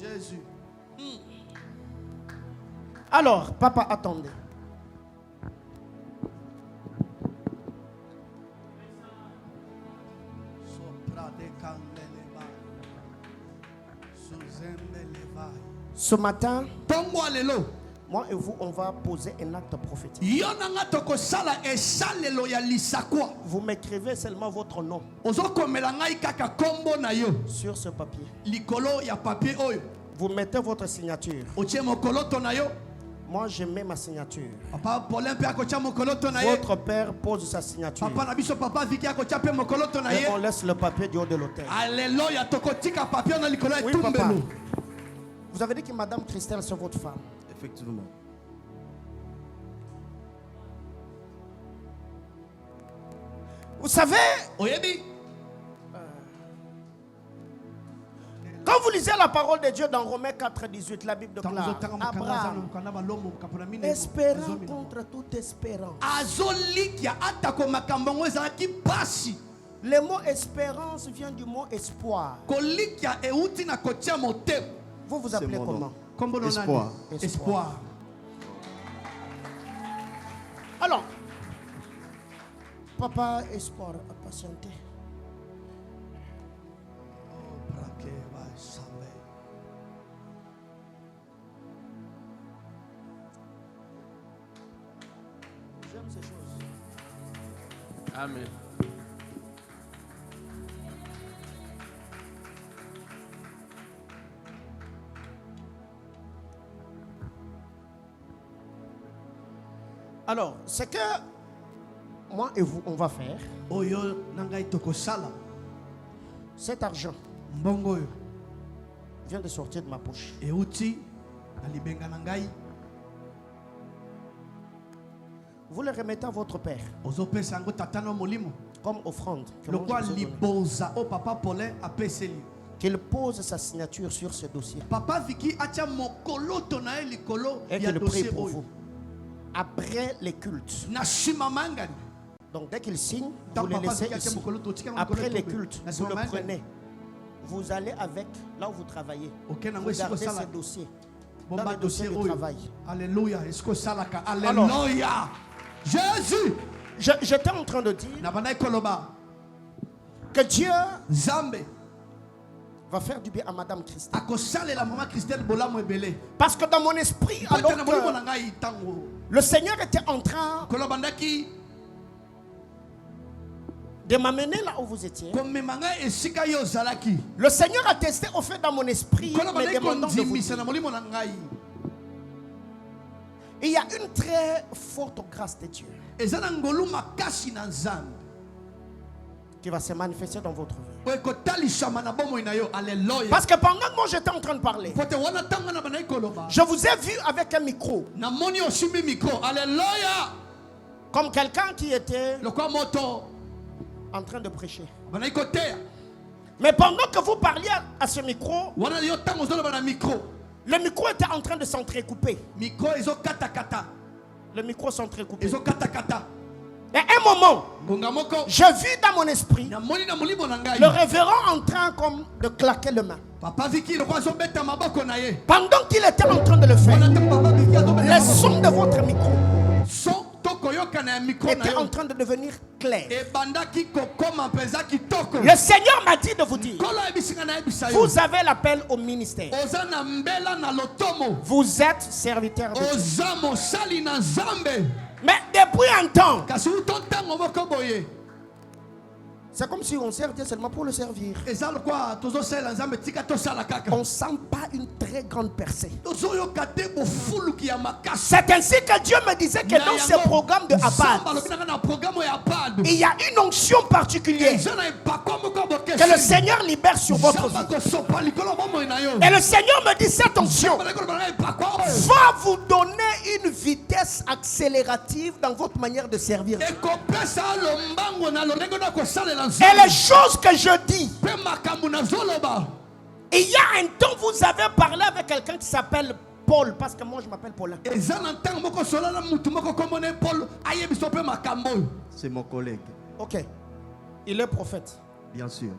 Jésus. Alors, papa, attendez. Ce matin, moi et vous, on va poser un acte prophétique. Vous m'écrivez seulement votre nom sur ce papier. Vous mettez votre signature. Moi, je mets ma signature. Votre père pose sa signature. Et on laisse le papier du haut de l'autel. Oui, papa. Vous avez dit que Madame Christelle, c'est votre femme. Effectivement. Vous savez, quand vous lisez la parole de Dieu dans Romains 4:18, la Bible déclare Abraham, espérant contre toute espérance. Le mot espérance vient du mot espoir. Vous vous appelez comment? Espoir. Espoir. Alors, papa, espoir, patientez. J'aime ces choses. Amen. Alors, ce que moi et vous, on va faire, cet argent vient de sortir de ma poche. Vous le remettez à votre père comme offrande. Qu'il pose sa signature sur ce dossier. Et qu'il prie pour vous. Après les cultes. Donc dès qu'il signe, vous le laissez ici. Après les cultes, vous le prenez. Vous allez avec là où vous travaillez. Vous gardez ce dossier dans le dossier de travail. Alléluia. Alléluia. Jésus. J'étais en train de dire que Dieu va faire du bien à Madame Christelle. Parce que dans mon esprit, alors que le Seigneur était en train de m'amener là où vous étiez. Le Seigneur a testé au fait dans mon esprit, me demandant de vous dire. Il y a une très forte grâce de Dieu qui va se manifester dans votre vie. Parce que pendant que moi j'étais en train de parler, je vous ai vu avec un micro. Comme quelqu'un qui était en train de prêcher. Mais pendant que vous parliez à ce micro, le micro était en train de s'entrecouper. Le micro s'entrecoupe. Et à un moment, j'ai vu dans mon esprit le révérend en train comme de claquer le main. Pendant qu'il était en train de le faire, le son de votre micro était en train de devenir clair. Le Seigneur m'a dit de vous dire, vous avez l'appel au ministère. Vous êtes serviteur de Dieu. Mais depuis un temps, c'est comme si on sert Dieu seulement pour le servir. On ne sent pas une très grande percée. C'est ainsi que Dieu me disait que dans ce programme de Abad, il y a une onction particulière que le Seigneur libère sur votre vie. Et le Seigneur me dit, cette onction va vous donner une vitesse accélérative dans votre manière de servir. Et les choses que je dis, il y a un temps, vous avez parlé avec quelqu'un qui s'appelle Paul, parce que moi je m'appelle Paulin. C'est mon collègue. Ok. Il est prophète. Bien sûr.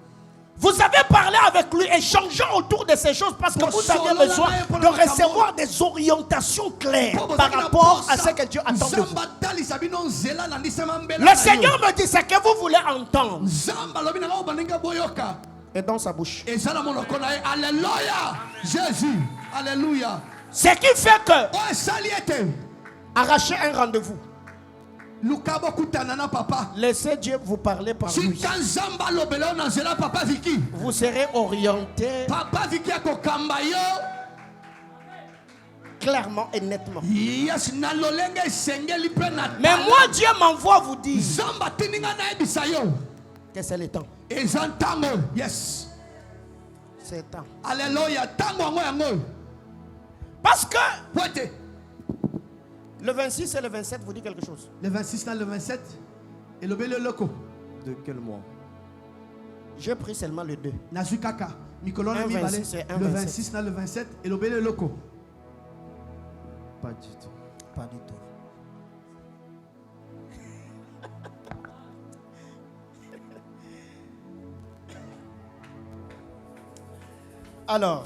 Vous avez parlé avec lui, échangeant autour de ces choses, parce que vous avez besoin de recevoir des orientations claires par rapport à ce que Dieu attend de vous. Le Seigneur me dit ce que vous voulez entendre. Et dans sa bouche. Alléluia. Jésus. Alléluia. Ce qui fait que arracher un rendez-vous. Laissez Dieu vous parler par lui. Vous serez orienté clairement et nettement. Mais moi, Dieu m'envoie vous dire que c'est le temps. Yes. C'est le temps. Alléluia. Parce que le 26 et le 27 vous dit quelque chose. Le 26 et le 27 et le loco. De quel mois? J'ai pris seulement le 2. Nazukaka. Le 26 et le 27 et le loco. Pas du tout. Pas du tout. Alors,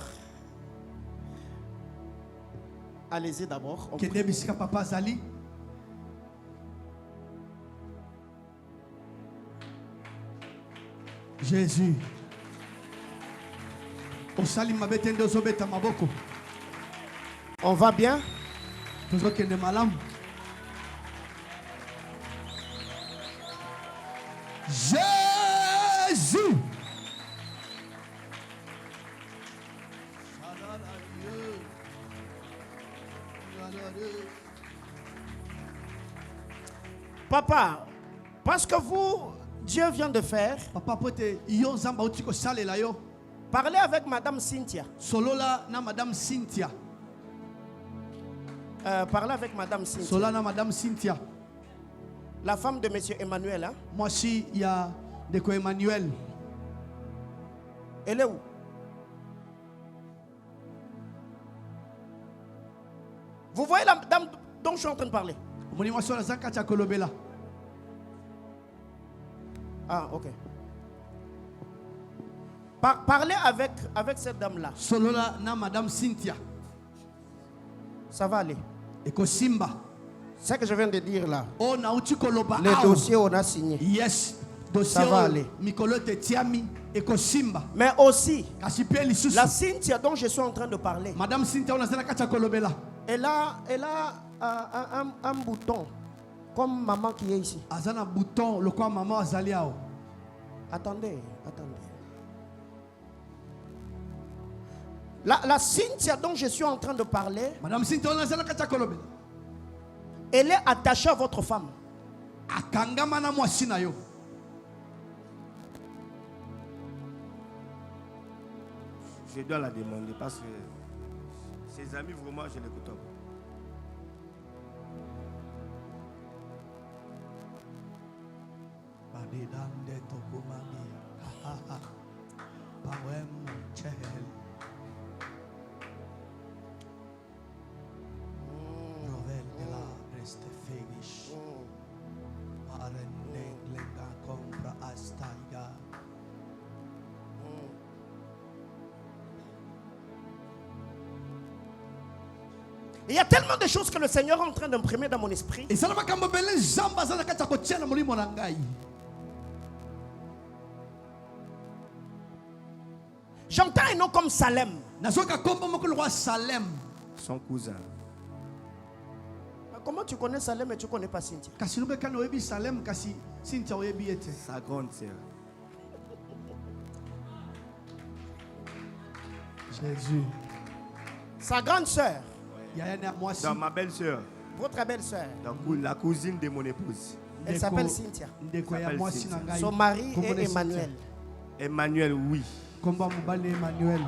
allez-y d'abord. Papa Zali. Jésus. On va bien? Jésus. Papa, parce que vous, Dieu vient de faire, parlez avec Madame Cynthia. Solola na Madame Cynthia. Parlez avec Madame Cynthia. Solola na Madame Cynthia. La femme de Monsieur Emmanuel. Hein? Moi aussi, il y a de quoi Emmanuel. Elle est où? Vous voyez la dame dont je suis en train de parler? Ah, ok. Parlez avec cette dame-là. Solola na Madame Cynthia. Ça va aller. Et que Simba. Ce que je viens de dire là. Le dossier, on a signé. Yes. Dossier, ça va aller. Mais aussi, la Cynthia dont je suis en train de parler. Madame Cynthia, elle a un bouton. Comme maman qui est ici. Azana bouton, le quoi maman azaliao. Attendez. La Cynthia dont je suis en train de parler, Madame Cynthia, elle est attachée à votre femme. Je dois la demander parce que ses amis, vraiment, je l'écoute pas. Il y a tellement de choses que le Seigneur est en train d'imprimer dans mon esprit. J'entends un nom comme Salem. Son cousin. Comment tu connais Salem et tu ne connais pas Cynthia? Sa grande sœur. Jésus. Sa grande sœur. Dans ma belle-sœur. Votre belle-sœur. La cousine de mon épouse. Elle s'appelle Cynthia. Cynthia. Son mari est Emmanuel. Emmanuel, oui. Emmanuel.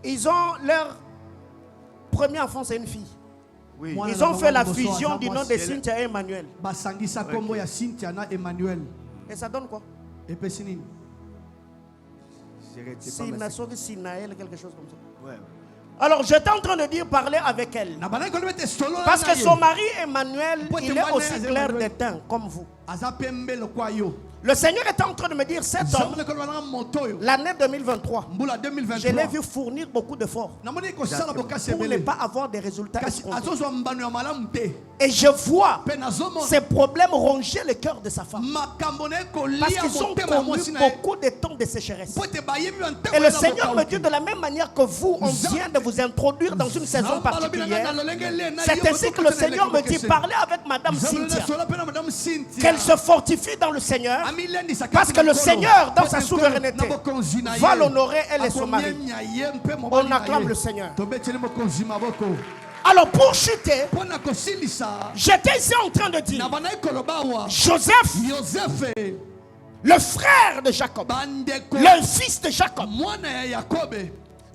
Ils ont leur premier enfant, c'est une fille. Oui. Ils ont fait la fusion du nom de Cynthia et Emmanuel. Et ça donne quoi? Sinaël, quelque chose comme ça. Ouais. Alors j'étais en train de dire parler avec elle. Parce que son mari Emmanuel, il est aussi clair de teint comme vous. Le Seigneur était en train de me dire, cet homme, l'année 2023, je l'ai vu fournir beaucoup d'efforts pour ne pas avoir des résultats escomptés. Et je vois ces problèmes ronger le cœur de sa femme. Parce qu'ils ont connu beaucoup de temps de sécheresse. Et le Seigneur me dit, de la même manière que vous, on vient de vous introduire dans une saison particulière, c'est ainsi que le Seigneur me dit, parlez avec Madame Cynthia, qu'elle se fortifie dans le Seigneur. Parce que le Seigneur, dans sa souveraineté, va l'honorer, elle et son mari. On acclame le Seigneur. Alors pour chuter, j'étais ici en train de dire, Joseph, le frère de Jacob, le fils de Jacob,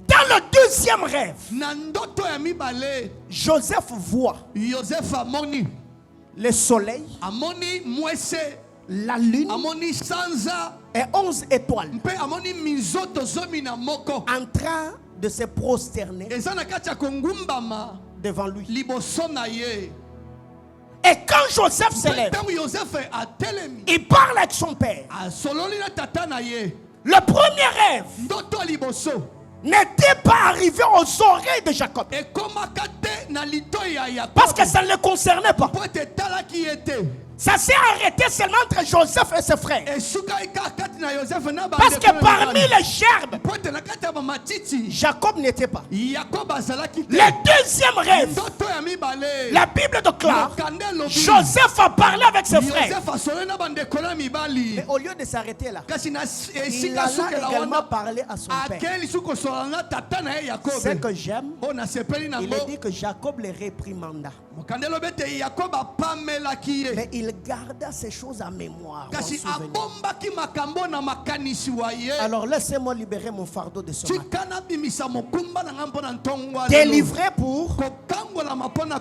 dans le deuxième rêve, Joseph voit le soleil, la lune et 11 étoiles en train de se prosterner devant lui. Et quand Joseph s'élève, il parle avec son père. Le premier rêve n'était pas arrivé aux oreilles de Jacob, parce que ça ne le concernait pas. Ça s'est arrêté seulement entre Joseph et ses frères. Parce que parmi les gerbes, Jacob n'était pas. Le deuxième rêve, la Bible déclare, Joseph a parlé avec ses frères. Mais au lieu de s'arrêter là, il a également parlé à son père. Ce que j'aime, il a dit que Jacob les réprimanda. Mais il garda ces choses en mémoire. Alors laissez-moi libérer mon fardeau de ce matin. Délivré pour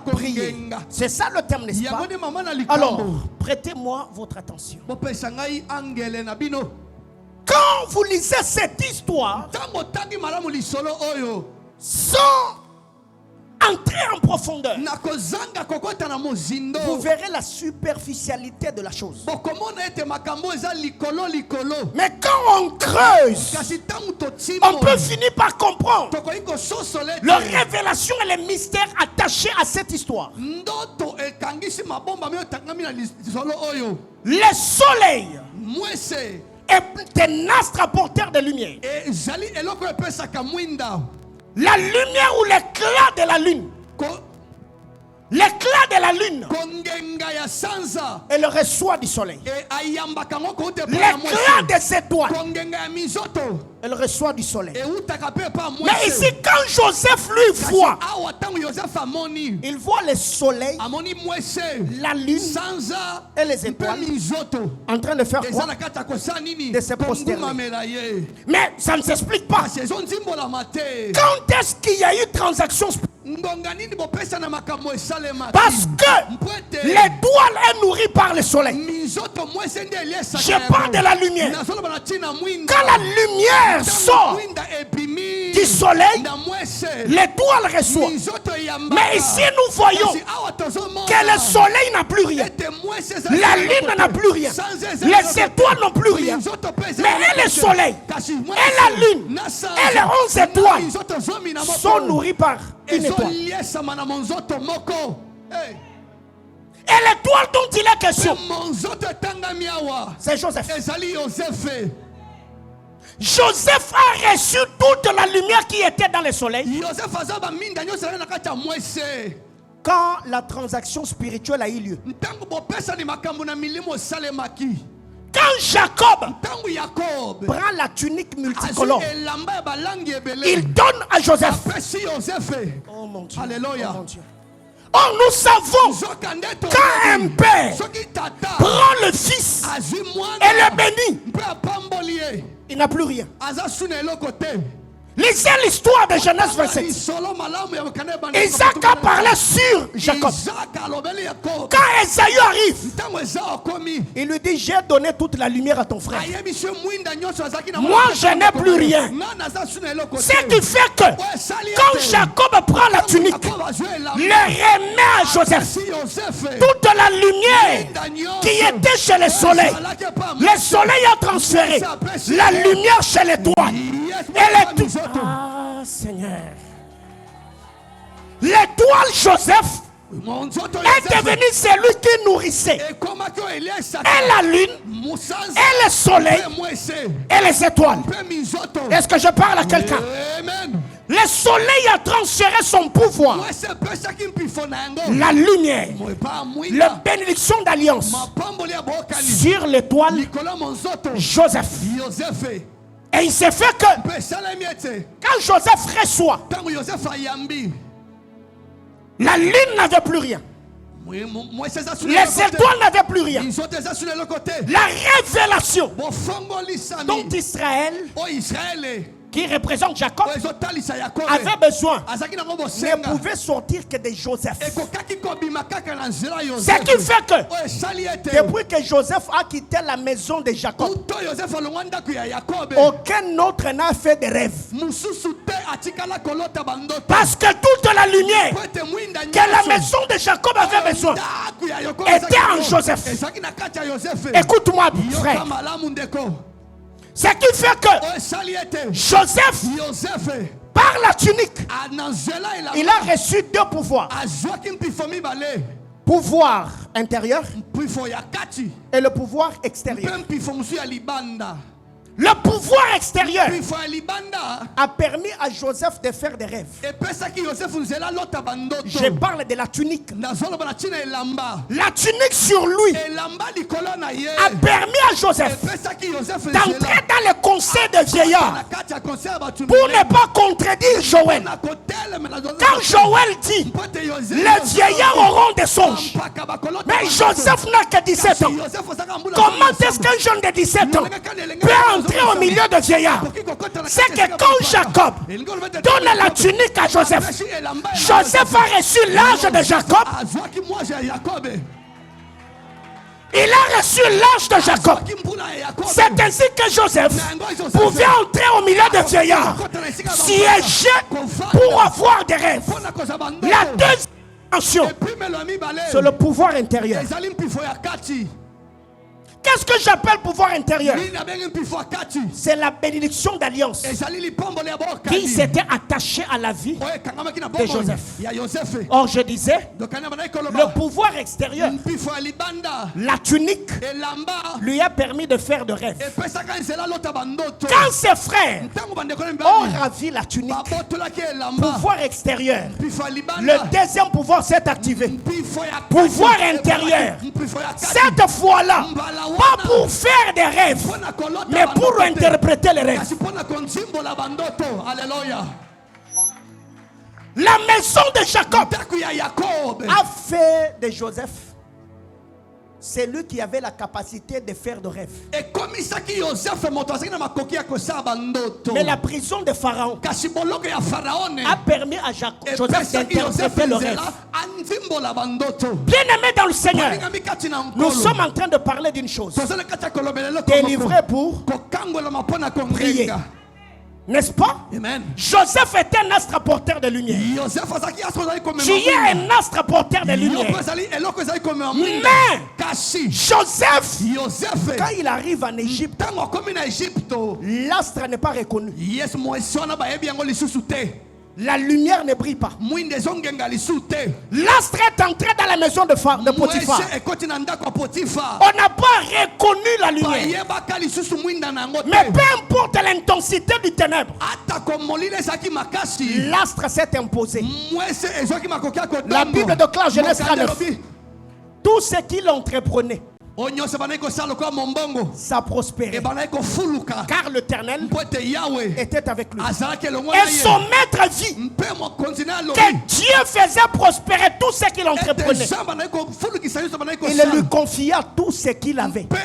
prier. C'est ça le terme, n'est-ce pas? Alors, prêtez-moi votre attention. Quand vous lisez cette histoire, sans entrer en profondeur, vous verrez la superficialité de la chose. Mais quand on creuse, on peut finir par comprendre la révélation et les mystères attachés à cette histoire. Le soleil est un astre porteur de lumière. La lumière ou l'éclat de la lune. L'éclat de la lune, elle reçoit du soleil. L'éclat des étoiles, elle reçoit du soleil. Mais ici, quand Joseph lui voit, il voit le soleil, la lune et les étoiles en train de faire quoi? De se prosterner. Mais ça ne s'explique pas. Quand est-ce qu'il y a eu transaction spirituelle? Parce que l'étoile est nourrie par le soleil. Je parle de la lumière. Quand la lumière sort, du soleil, l'étoile reçoit. Mais ici, nous voyons que le soleil n'a plus rien. La lune n'a plus rien. Les étoiles n'ont plus rien. Mais le soleil et la lune et les 11 étoiles sont nourris par une étoile. Et l'étoile dont il est question, c'est Joseph. Joseph a reçu toute la lumière qui était dans le soleil. Quand la transaction spirituelle a eu lieu. Quand Jacob prend la tunique multicolore, il donne à Joseph. Oh mon Dieu. Alléluia. Oh mon Dieu. Oh, nous savons quand un père prend le fils et le bénit, il n'a plus rien. Lisez l'histoire de Genèse 27. Isaac a parlé sur Jacob. Quand Esaü arrive, il lui dit, j'ai donné toute la lumière à ton frère. Moi, je n'ai plus rien. Ce qui fait que quand Jacob prend la tunique, le remet à Joseph. Toute la lumière qui était chez le soleil a transféré la lumière chez l'étoile. Ah, Seigneur. L'étoile Joseph est devenu celui qui nourrissait. Et la lune, et le soleil, et les étoiles. Est-ce que je parle à quelqu'un? Le soleil a transféré son pouvoir. La lumière, la bénédiction d'alliance sur l'étoile Joseph. Et il s'est fait que quand Joseph reçoit, la lune n'avait plus rien. Les étoiles n'avaient plus rien. La révélation dont Israël, qui représente Jacob, avait besoin, ne pouvait sortir que de Joseph. Ce qui fait que depuis que Joseph a quitté la maison de Jacob, aucun autre n'a fait de rêve. Parce que toute la lumière que la maison de Jacob avait besoin était en Joseph. Écoute-moi, frère. Ce qui fait que Joseph, par la tunique, il a reçu deux pouvoirs. Pouvoir intérieur et le pouvoir extérieur. Le pouvoir extérieur a permis à Joseph de faire des rêves. Je parle de la tunique. La tunique sur lui a permis à Joseph d'entrer dans le conseil des vieillards pour ne pas contredire Joël. Quand Joël dit les vieillards auront des songes, mais Joseph n'a que 17 ans. Comment est-ce qu'un jeune de 17 ans peut entrer au milieu de vieillards? C'est que quand Jacob donne la tunique à Joseph, Joseph a reçu l'âge de Jacob. Il a reçu l'âge de Jacob. C'est ainsi que Joseph pouvait entrer au milieu de vieillards, siéger pour avoir des rêves. La deuxième dimension, c'est le pouvoir intérieur. Qu'est-ce que j'appelle pouvoir intérieur? C'est la bénédiction d'alliance qui s'était attachée à la vie de Joseph. Or, je disais, le pouvoir extérieur, la tunique, lui a permis de faire de rêves. Quand ses frères ont ravi la tunique, pouvoir pour le deuxième pouvoir s'est activé. Pouvoir intérieur. Cette fois-là, pas pour faire des rêves, mais pour interpréter les rêves. La maison de Jacob a fait de Joseph celui qui avait la capacité de faire de rêves. Mais la prison de Pharaon a permis à Joseph d'interpréter le rêve. Bien aimé dans le Seigneur, nous sommes en train de parler d'une chose. Délivré pour prier. N'est-ce pas? Amen. Joseph était un astre porteur de lumière. Tu es un astre porteur de lumière. Mais Joseph, quand il arrive en Égypte, l'astre n'est pas reconnu. La lumière ne brille pas. L'astre est entré dans la maison de Potiphar. On n'a pas reconnu la lumière. Mais peu importe l'intensité du ténèbre, l'astre s'est imposé. La Bible déclare Genèse 39. Tout ce qu'il entreprenait, ça prospérait. Car l'Éternel était avec lui. Et son maître vit que Dieu faisait prospérer tout ce qu'il entreprenait. Il lui confia tout ce qu'il avait. Quand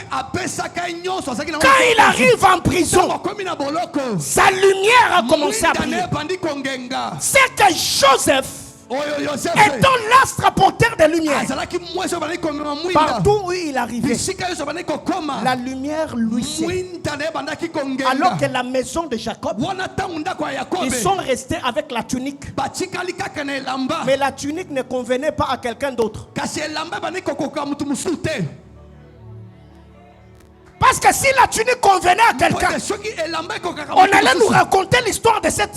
il arrive en prison, sa lumière a commencé à briller. C'est que Joseph, étant l'astre porteur de lumière, partout où il arrivait, la lumière luisait. Alors que la maison de Jacob, ils sont restés avec la tunique. Mais la tunique ne convenait pas à quelqu'un d'autre. Parce que si la tunique convenait à quelqu'un, on allait nous raconter l'histoire de cette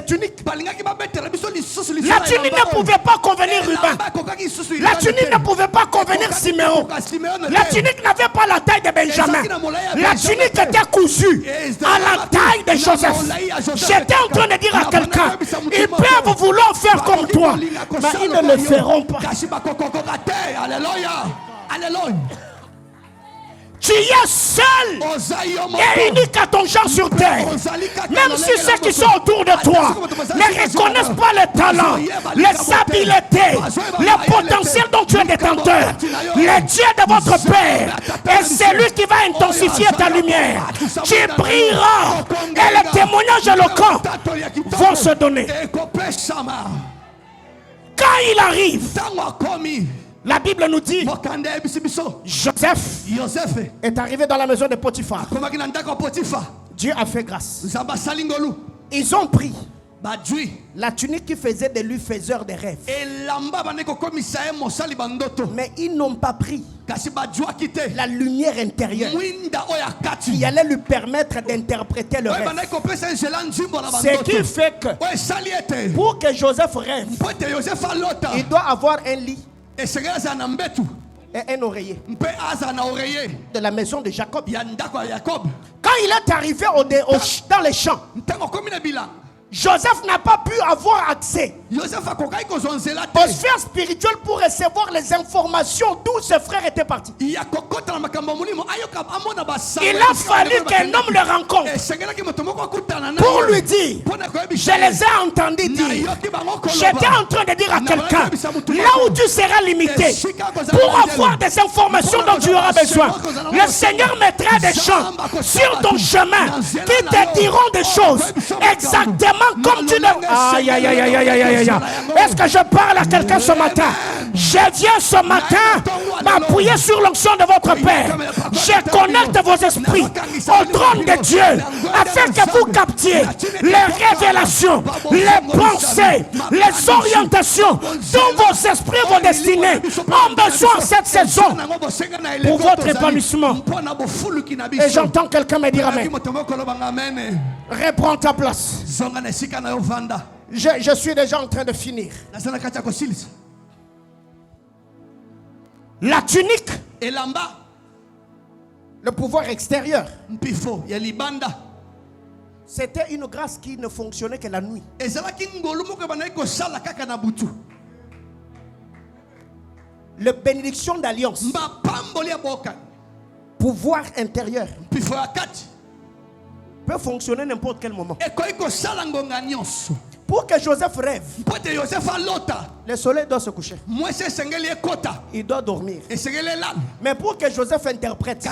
tunique. La tunique ne pouvait pas convenir Ruben. La tunique ne pouvait pas convenir Siméon. La tunique n'avait pas la taille de Benjamin. La tunique était cousue à la taille de Joseph. J'étais en train de dire à quelqu'un, ils peuvent vouloir faire comme toi, mais ils ne le feront pas. Alléluia. Tu es seul et unique à ton genre sur terre. Même si ceux qui sont autour de toi ne reconnaissent pas le talent, les habiletés, le potentiel dont tu es détenteur, le Dieu de votre Père est celui qui va intensifier ta lumière. Tu brilleras et les témoignages éloquents vont se donner. Quand il arrive, la Bible nous dit, Joseph est arrivé dans la maison de Potiphar. Dieu a fait grâce. Ils ont pris la tunique qui faisait de lui faiseur de rêves. Mais ils n'ont pas pris la lumière intérieure qui allait lui permettre d'interpréter le rêve. Ce qui fait que pour que Joseph rêve, il doit avoir un lit et un oreiller de la maison de Jacob. Quand il est arrivé dans les champs, Joseph n'a pas pu avoir accès aux sphères spirituelles pour recevoir les informations d'où ses frères étaient partis. Il a fallu qu'un homme le rencontre pour lui dire, je les ai entendus dire, j'étais en train de dire à quelqu'un, là où tu seras limité, pour avoir des informations dont tu auras besoin, le Seigneur mettra des gens sur ton chemin qui te diront des choses exactement comme tu le... Aïe, aïe, aïe, aïe, aïe, aïe, aïe. Est-ce que je parle à quelqu'un ce matin? Je viens ce matin m'appuyer sur l'onction de votre Père. Je connecte vos esprits au trône de Dieu afin que vous captiez les révélations, les pensées, les orientations dont vos esprits, vos destinées ont besoin cette saison pour votre épanouissement. Et j'entends quelqu'un me dire amen. Reprends ta place. Je suis déjà en train de finir. La tunique, le pouvoir extérieur, c'était une grâce qui ne fonctionnait que la nuit. La bénédiction d'alliance, pouvoir intérieur, peut fonctionner n'importe quel moment. Pour que Joseph rêve, le soleil doit se coucher. Il doit dormir. Mais pour que Joseph interprète,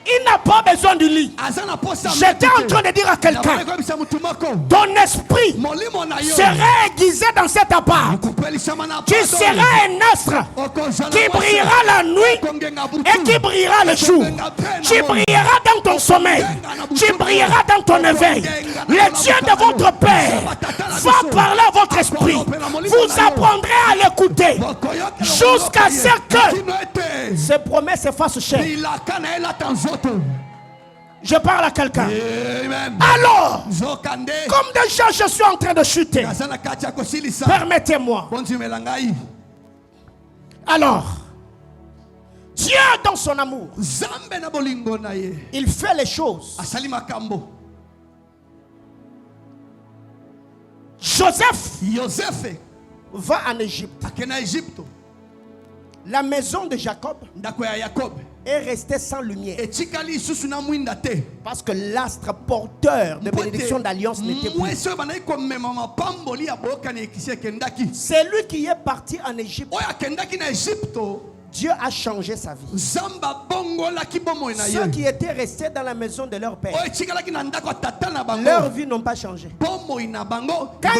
Il n'a pas besoin du lit. J'étais en train de dire à quelqu'un, ton esprit sera aiguisé dans cet appart. Tu seras un astre qui brillera la nuit et qui brillera le jour. Tu brilleras dans ton sommeil. Tu brilleras dans ton éveil. Le Dieu de votre Père va parler à votre esprit. Vous apprendrez à l'écouter jusqu'à ce que ces promesses se fassent chair. Je parle à quelqu'un. Alors, comme déjà je suis en train de chuter, permettez-moi. Alors, Dieu dans son amour, il fait les choses. Joseph va en Égypte. La maison de Jacob est restée sans lumière. Parce que l'astre porteur de bénédiction d'alliance n'était plus. C'est lui qui est parti en Égypte. Dieu a changé sa vie. Ceux qui étaient restés dans la maison de leur père, leur vie n'ont pas changé. Quand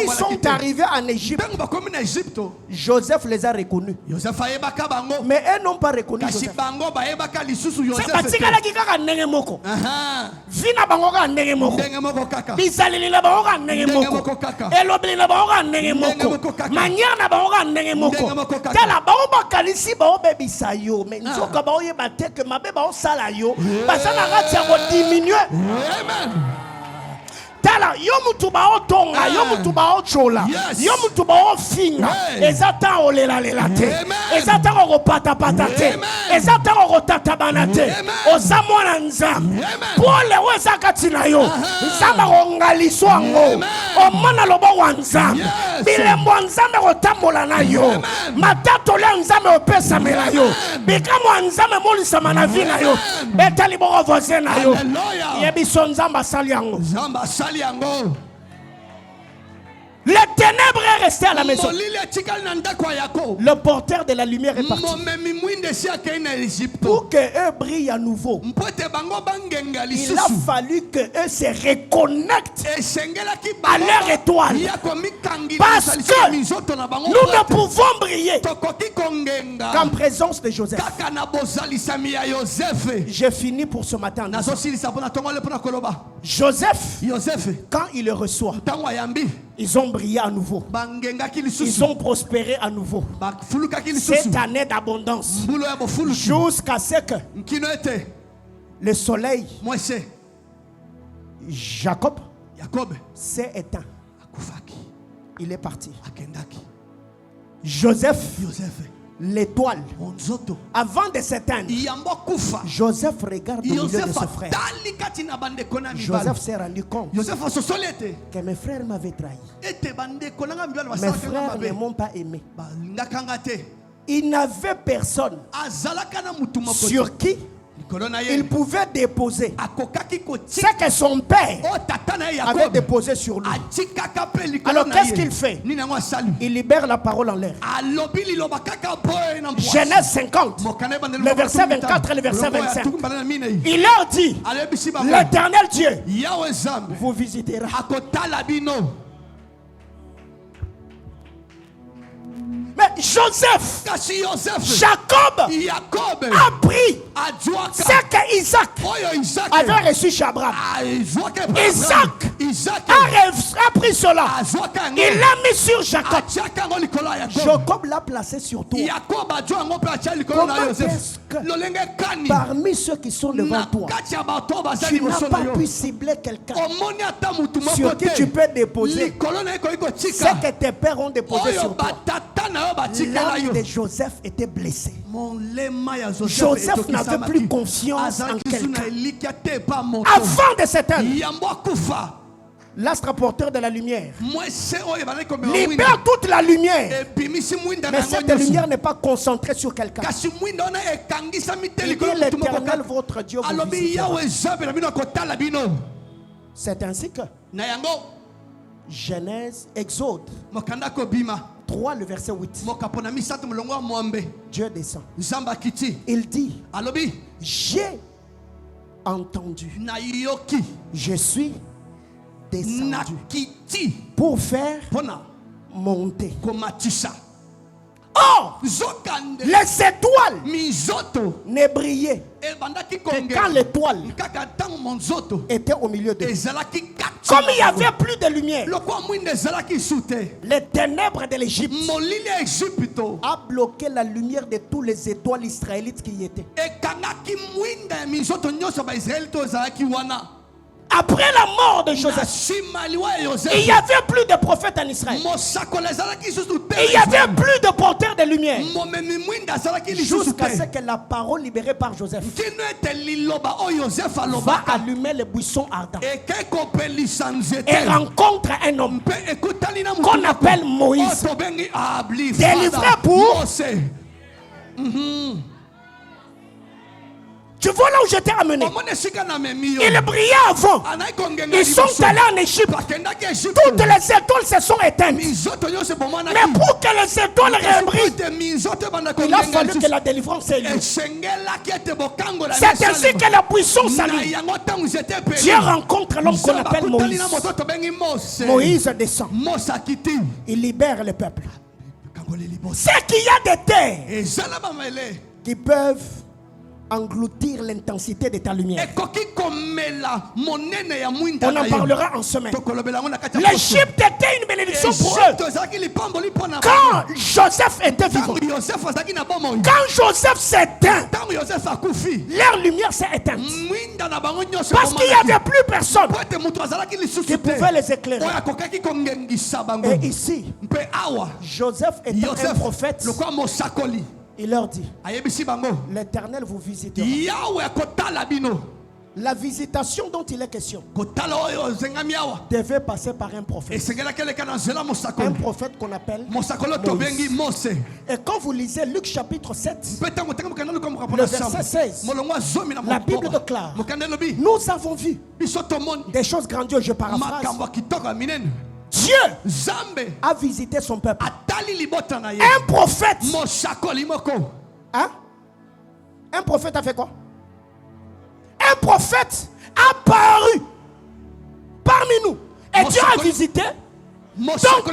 ils sont arrivés en Égypte, Joseph les a reconnus. Mais eux n'ont pas reconnu Joseph. Sayo mais nzoka ba oyeba te que mabe ba osala yo basana ngati ya diminuer. Tala yo mutu ba otonga yo mutu ba ochola yo mutu ba ofinga ezata olela lela te ezata ko pata pata te ezata ko tata banate ozamwa nzambe pole weza katina yo nzamba ko ngaliso ngo omana lobo wa nzambe bilembo nzambe ko tambola na yo matato le nzambe opesa mela yo bikamo nzambe molisa mana vi na yo betali bo voisin na yo yebiso nzamba sali yango les ténèbres est resté à la maison. Le porteur de la lumière est parti. Pour que eux brillent à nouveau, il a fallu que eux se reconnectent à leur étoile. Parce que nous ne pouvons briller qu'en présence de Joseph. J'ai fini pour ce matin. Joseph, quand il le reçoit, ils ont brillé à nouveau. Ils ont prospéré à nouveau. Cette année d'abondance, jusqu'à ce que le soleil, Jacob, s'est éteint. Il est parti. Joseph, l'étoile, avant de s'éteindre, Joseph regarde au milieu de ses frères. Joseph s'est rendu compte que mes frères m'avaient trahi. Mes frères ne m'ont pas aimé. Il n'avait personne sur qui il pouvait déposer ce que son père avait déposé sur lui. Alors qu'est-ce qu'il fait? Il libère la parole en l'air. Genèse 50, le verset 24 et le verset 25. Il leur dit, l'Éternel Dieu vous visitera. Mais Joseph, Jacob a pris ce que Isaac avait reçu chez Abraham. Isaac a pris cela. Il l'a mis sur Jacob. Jacob l'a placé sur toi. Comment est-ce que parmi ceux qui sont devant toi, tu n'as pas pu cibler quelqu'un sur qui tu peux déposer ce que tes pères ont déposé sur toi? L'âme de Joseph était blessée. Joseph n'avait plus confiance en quelqu'un. Avant de s'éteindre, l'astre porteur de la lumière libère toute la lumière. Mais cette lumière n'est pas concentrée sur quelqu'un. Il dit l'Éternel votre Dieu vous visitera. C'est ainsi que Genèse, Exode 3, le verset 8. Dieu descend. Il dit, j'ai entendu. na yoki Je suis descendu na kiti pour faire pona monter. komatisa. Or, Zokande les étoiles mizoto ne brillaient ebandaki que kongela quand l'étoile kaka tango monzoto était au milieu d'eux. ezalaki kati. Comme il n'y avait plus de lumière, lokwa mwinde ezalaki sute les ténèbres de l'Égypte molili ya Egypto a bloqué la lumière de tous les étoiles israélites qui y étaient. ekangaki mwinda ya mizoto nyonso baisraeli to ezalaki wana. Après la mort de Joseph, Simaliwa il Joseph n'y avait plus de prophètes en Israël. mosakolo ezalaki lisusu te. Il n'y avait plus de porteurs de lumière. momemi mwinda azalaki lisusu Jusqu'à ce te que la parole libérée par Joseph kino ete liloba oyo Joseph va alobaka allumer les buissons ardents eke kopelisa nzete et rencontre un homme mpe ekutani na qu'on appelle Moïse, tobengi abli délivré pour. Mose. Tu vois là où j'étais amené. omona esika na memi yo Il brillait avant. anai kongenga Ils sont allés en Égypte. bakendaki Egypte Toutes les étoiles se sont éteintes. mizoto nyonsoebomanaki Mais pour que les étoiles rebrillent, ete mizoto ebanda il a kongenga fallu que lisusu la délivrance ait lieu. esengelaki ete bokango na C'est ainsi que la puissance na s'allume. yango ntango nzete epeli Dieu rencontre l'homme qu'on appelle bakutani Moïse. na moto tobengi Mose. Moïse descend. Mose akiti Il libère le peuple. kangoli liboso C'est qu'il y a des terres ezala bamele qui peuvent engloutir l'intensité de ta lumière. ekoki komela monene ya mwinda On na en yo parlera en semaine. tokolobela yango na kati ya L'Égypte était une bénédiction pour eux. Egypte ezalaki lipamboli mpo na Quand Joseph était vivant, ntango Yosef azalaki na bomoi quand Joseph s'éteint, ntango Yosef akufi leur lumière s'est éteinte. mwinda na bango nyonso Parce qu'il n'y avait plus personne po ete moto azalaki qui lisusu te pouvait les éclairer. oyo akokaki kongengisa bango Et ici, mpe awa Joseph étant un Yosef prophète, lokwa mosakoli il leur dit, ayebisi bango l'Éternel vous visitera. yawe akotala bino La visitation dont il est question kotala oyo ezengami awa devait passer par un prophète. esengelaki eleka na nzela Un mosakoli prophète qu'on appelle mosakoli oyo tobengi Moïse. Mose Et quand vous lisez Luc chapitre 7, mpe ntango otanga mokanda luka le mokapona verset 16, molongo ya zomi na la Bible motoba déclare, mokanda elobi nous avons vu biso tomoni des choses grandioses, je paraphrase. makambo ya kitoko ya minene Dieu nzambe a visité son peuple. atali libota na ye Un prophète, mosakoli moko hein? Un prophète a fait quoi? Un prophète a paru parmi nous. Et Dieu a visité. Donc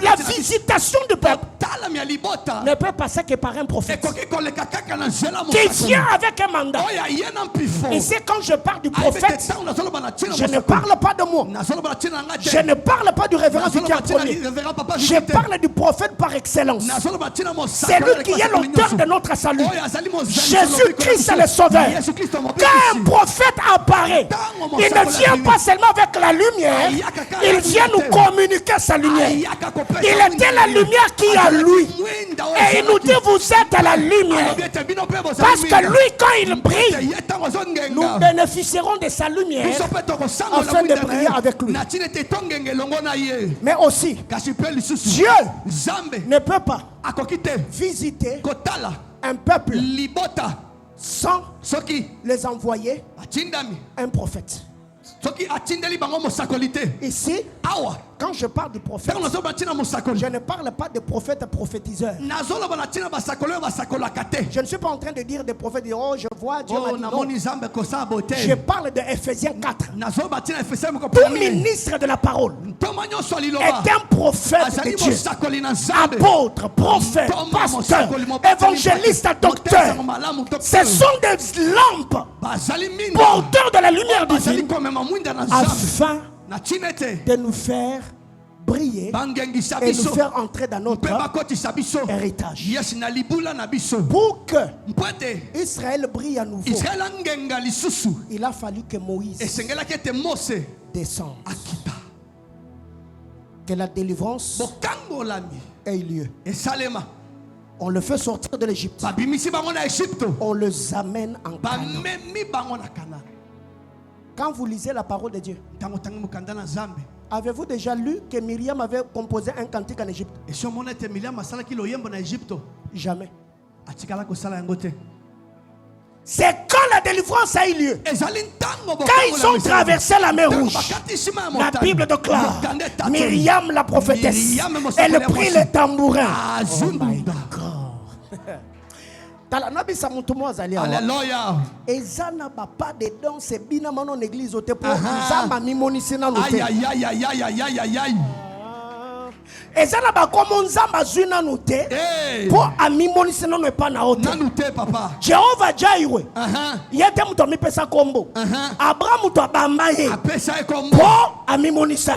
la visitation du peuple otalami ya libota ne peut passer que par un prophète ekoki koleka kaka na nzela qui mosakoli vient avec un mandat. oyo aye na mpifo Et c'est quand je parle du ayebete prophète, ntango nazoloba na ntina je ne mosakoli parle pas de moi. nazoloba na ntina na nga Je te ne parle pas du révérend vicaire premier. révérend papa Je parle du prophète par excellence. nazoloba na ntina C'est lui qui est l'auteur de notre salut. oyo azali Jésus-Christ est le sauveur. Quand un prophète apparaît, il ne vient pas seulement avec la lumière, il vient nous communiquer sa lumière. Il était la lumière qui est à lui. Et il nous dit, vous êtes à la lumière. Parce que lui, quand il brille, nous bénéficierons de sa lumière afin de briller avec lui. Mais aussi, Dieu ne peut pas visiter un peuple sans les envoyer un prophète. Ici, quand je parle du prophète, je ne parle pas de prophète prophétiseur. Je ne suis pas en train de dire des prophètes, oh je vois Dieu m'a dit non. Je parle de Ephésiens 4. Tout ministre de la parole est un prophète de Dieu. Apôtre, prophète, pasteur, évangéliste, docteur. Ce sont des lampes porteurs de la lumière divine afin de nous faire briller et nous faire entrer dans notre héritage. Pour que Israël brille à nouveau, il a fallu que Moïse descende. Que la délivrance ait lieu. On le fait sortir de l'Égypte. On les amène en Canaan. Quand vous lisez la parole de Dieu, avez-vous déjà lu que Myriam avait composé un cantique en Égypte? Jamais. C'est quand la délivrance a eu lieu. Quand ils ont traversé la mer Rouge, la Bible déclare, Myriam la prophétesse, elle prit le tambourin. Oh my God. Alléluia. Ezana pas de danse bina manon église au te pour zamba mimonisi na lote. Aïe aïe aïe aïe aïe aïe aïe aïe. Ezana ba comme nzamba zuna note pour amimonisi na no pa na hote. Na note papa. Jehovah Jireh. Yete muto mi pesa kombo. Abraham muto abamba ye. Apesa kombo. Pour amimonisa.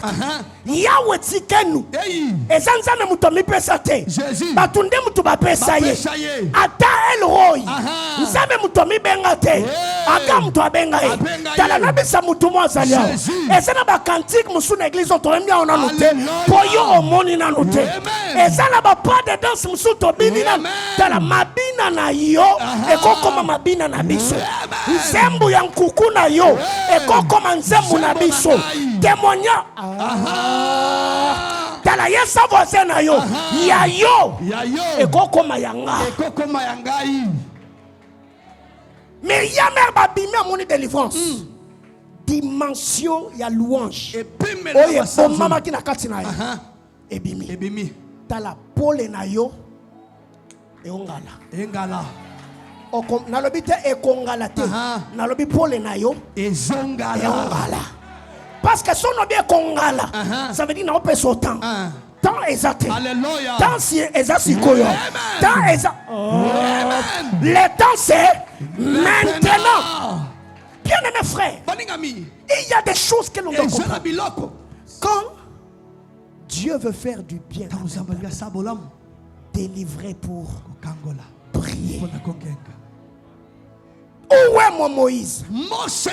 Yahweh tikenu. Ezanzana muto mi pesa te. Jésus. Batunde muto ba pesa ye. Ata El Roy. Nzambe muto mi benga te. Aka muto abenga ye. Tala na bisa muto mo azalia. Ezana ba kantik musu na église otolemia ona note. Po yo omoni na note. Ezana ba pas de danse musu to bini na. Tala mabina na yo. Eko koma mabina na biso. Nzembu ya nkuku na yo. Eko koma nzembu na biso. Témoignage. Tala yesa voisin na yo. Ya yo. Eko koma yanga. Eko koma yangai. Mais il y a même babime à mon délivrance. Dimension ya louange. Et puis oye bon mama ki na kati na yo. Ebimi. Ebimi. Tala pole na yo. E ongala. Engala. Okom na lobi te e kongala te. Na lobi pole na yo. E zongala. E ongala. Parce que son obi e kongala. Ça veut dire na ope so temps. Temps exact. Alléluia. Temps si exact koyo. Temps exact. Le temps c'est maintenant. Bien-aimé frère, il y a des choses que l'on doit comprendre. Quand Dieu veut faire du bien, délivrer pour prier. Où est mon Moïse? Moïse,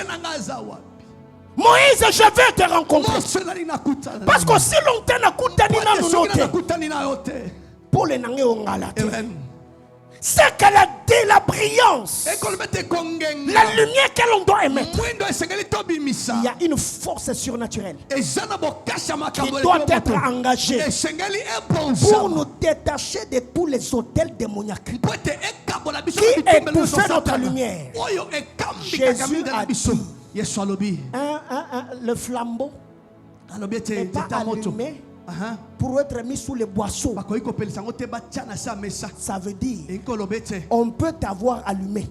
je vais te rencontrer. Parce que si longtemps n'a pour les nangue ongalate. C'est que la brillance, la lumière que l'on doit émettre, il y a une force surnaturelle qui doit être engagée pour nous détacher de tous les hôtels démoniaques qui étouffaient notre lumière. Jésus a dit, le flambeau n'est pas allumé pour être mis sous les boisseaux. Ça veut dire on peut t'avoir allumé,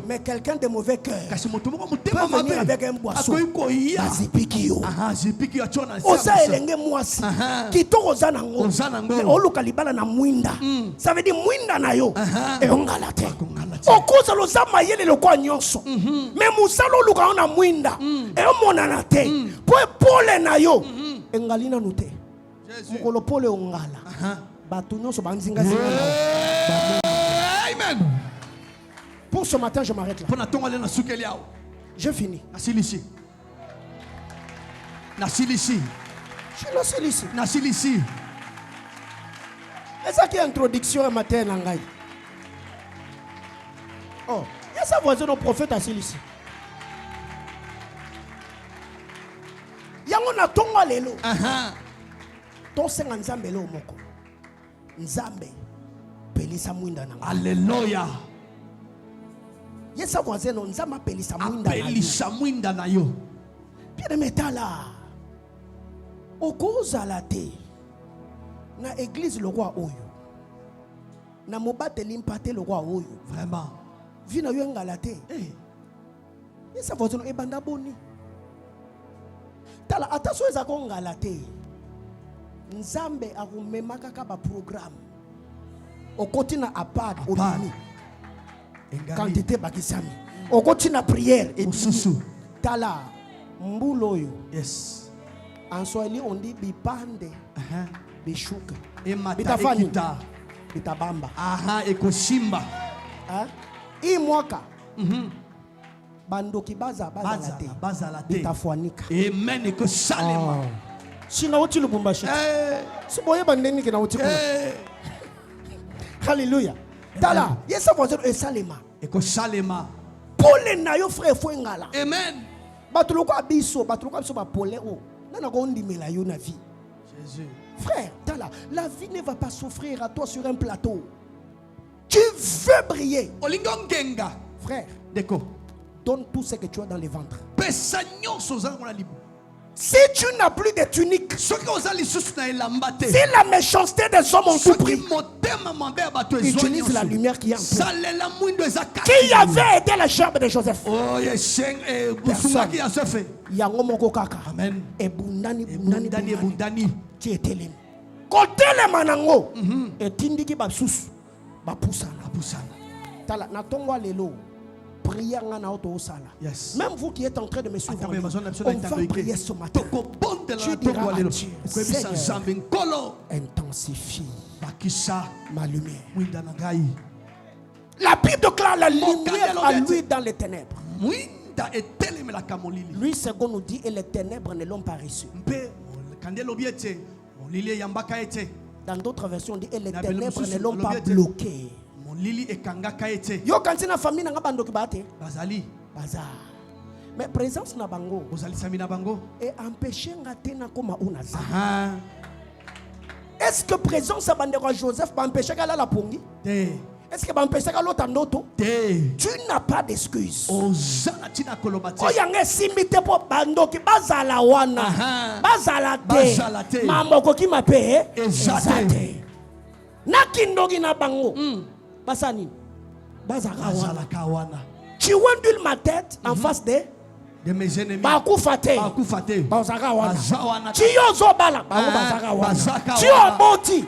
mais quelqu'un de mauvais cœur peut venir avec un boisseau. Ça veut dire mwinda na yo e ongala te okuza lozama yele lokwa nyonso mais musalo luka ona mwinda e omonana te po pole na yo engalina nute mukolo pole ongala batu nyonso banzinga zinga. Amen. Pour ce matin je m'arrête là. Je finis. Nasilisi. Et ça qui est introduction à matin nangai. Oh, il y a sa voisine au prophète Nasilisi. Yango na tonga lelo. To senga nzambe lo moko. Nzambe pelisa mwinda nanga. Alléluia. Yesa voisin no nzamba pelisa mwinda na yo. Pelisa mwinda na yo. Bien metala. Okoza la te. Na église le roi oyo. Na mobate limpate le roi oyo. Vraiment. Vina yo ngala te. Yesa voisin no ebanda boni. Tala attention ezako ngala te. Nzambe arumema kaka ba programme. Okoti na apad obimi. Quantité bakisami. Okoti na prière et susu. Tala mbulo yo. Yes. En Swahili on dit bipande. Bishuka. Bitafani. Bitabamba. Ekoshimba. I mwaka. Bandoki baza la te. Bitafuanika. Amen. Ekosalema. Sina uti Lubumbashi. Siboye bandeni kina uti kuna. Hallelujah. Tala, yesa voisin esalema. Ekosalema. Pole na yo frère fwengala. Amen. Batuloko abiso ba pole o. Nana ko ndimela yo na vie. Jésus. Frère, tala, la vie ne va pas s'offrir à toi sur un plateau. Tu veux briller. Olingongenga. Frère, Deko. donne tout ce que tu as dans le ventre. Si tu n'as plus de tunique, si la méchanceté des hommes ont tout pris, utilise la lumière qui est en toi. Qui avait aidé la gerbe de Joseph? Personne. Amen. Et Bundani. Qui était les côté les manango. Et tindiki basous. Bapusana. Tala na tongwa lelo. Prière ngana auto sala. Yes. Même vous qui êtes en train de me suivre, on va prier ce matin. Tu diras à Dieu, Seigneur, intensifie ma lumière. La Bible déclare la lumière à lui dans les ténèbres. Lui, second nous dit, et les ténèbres ne l'ont pas reçu. Dans d'autres versions, on dit, et les ténèbres ne l'ont pas bloqué. Yo quand na famille na bando ki bate bazali bazar mais présence na bango et empêcher ngate na koma unaza. Est-ce que présence à bande roi Joseph va empêcher qu'elle la pongi? Est-ce que va empêcher qu'elle l'autre ndoto? Tu n'as pas d'excuse. Oh yanga simite po bando ki bazala wana bazala te mamoko ki mape ezate na kindogi na bango. Basani, tu wendules ma tête en face de mes ennemis. Tu yozobala. Tu oboti.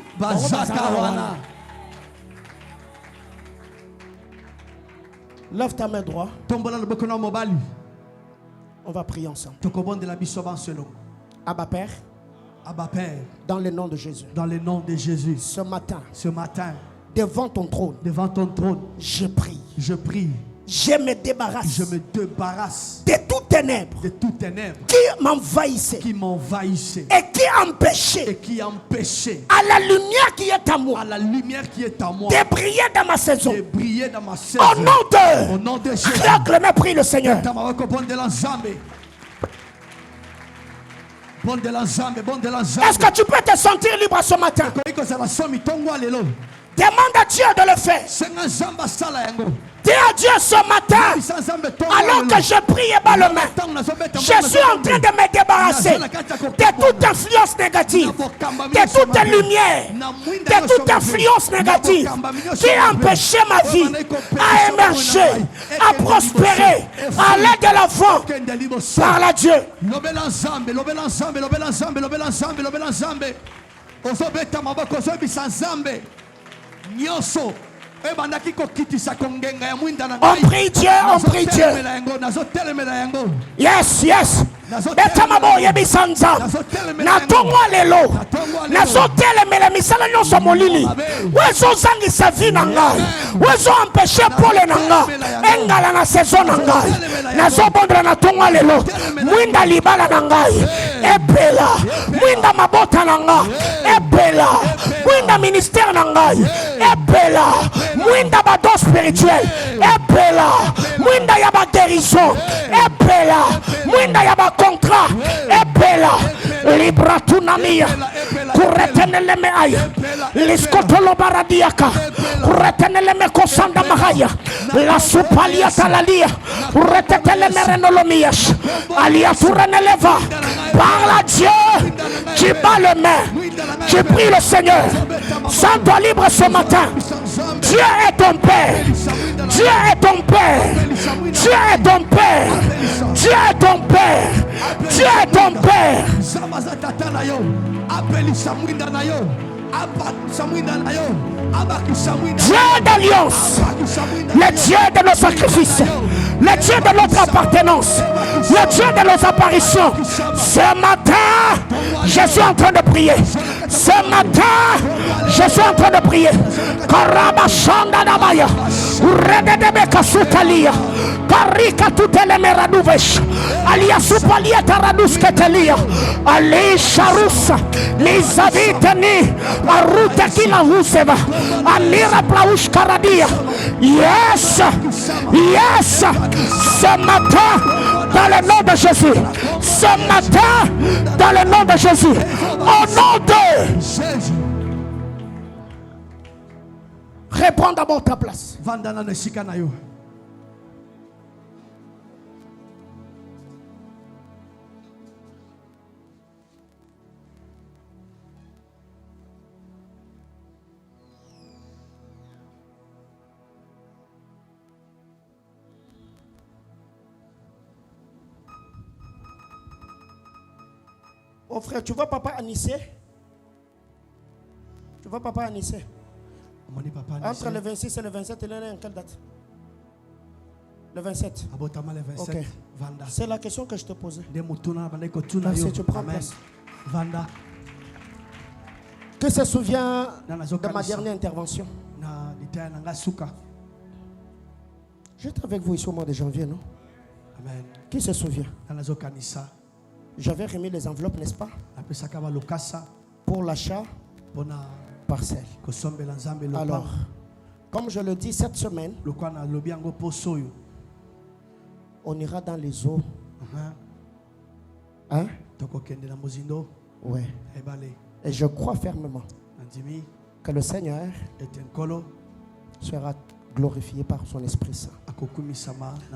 Lève ta main droite. On va prier ensemble. Abba Père. Dans le nom de Jésus. Ce matin. Devant ton trône, je prie. Je me débarrasse de toutes ténèbres qui m'envahissaient et qui empêchaient à la lumière qui est à moi de briller dans ma saison. Au nom de Jésus, acclame, prie le Seigneur. Est-ce que tu peux te sentir libre ce matin? Demande à Dieu de le faire. Dis à Dieu ce matin, alors que je prie et bats le main, je suis en train de me débarrasser de toute influence négative, de toute lumière, de toute influence négative qui empêchait ma vie à émerger, à prospérer, à aller de l'avant par la Dieu. On prie Dieu. Yes. Betamabo yebisanza. Na tongwa lelo. Na zotele mele misala nyonso molili. Wezo zangi sa vie na ngai. Wezo empêcher pole na ngai. Engala na saison na ngai. Na zobondra na tongwa lelo. Mwinda libala na ngai. Epela. Mwinda mabota na ngai. Epela. Mwinda ministère na ngai. Epela. Mwinda bado spirituel. Epela. Mwinda yaba guérison. Epela. Mwinda yaba contrat. Epela. Libra tunamia. Kuretenele me aya. Liskotolo baradiaka. Kuretenele me kosanda mahaya. La supalia talalia. Kuretetele me renolomias. Aliatura ne leva. Parle à Dieu. Tu bats le main. Tu pries le Seigneur. Sens-toi libre ce matin. Dieu est ton Père. Dieu est ton Père. Dieu est ton Père. Dieu est ton Père. Dieu est ton Père. Dieu d'alliance, le Dieu de nos sacrifices, le Dieu de notre appartenance, le Dieu de nos apparitions. Ce matin, je suis en train de prier. Ce matin, je suis en train de prier. Karaba Shanda Dabaya, Redebe Kasutalia, Karika Tutele Meraduvesh, Alia Supalia Taradus Ketelia, Ali Sharusa, Nizavitani, Aruta Kila Huseva, Alira Plaush Karadia. Yes, yes, ce matin, dans le nom de Jésus, ce matin, dans le nom de Jésus, au nom de Jésus. Réponds d'abord ta place. Oh frère, tu vois papa à Nice? Tu vois papa à Nice? Entre le 26 et le 27, il est là en quelle date? Le 27. Ok. C'est la question que je te posais. Merci, tu prends place. Qui se souvient de ma dernière intervention? J'étais avec vous ici au mois de janvier, non? Amen. Qui se souvient? J'avais remis les enveloppes, n'est-ce pas? Pour l'achat parcelle. Alors, comme je le dis cette semaine, on ira dans les eaux. Hein? Ouais. Et je crois fermement que le Seigneur sera glorifié par son Esprit Saint.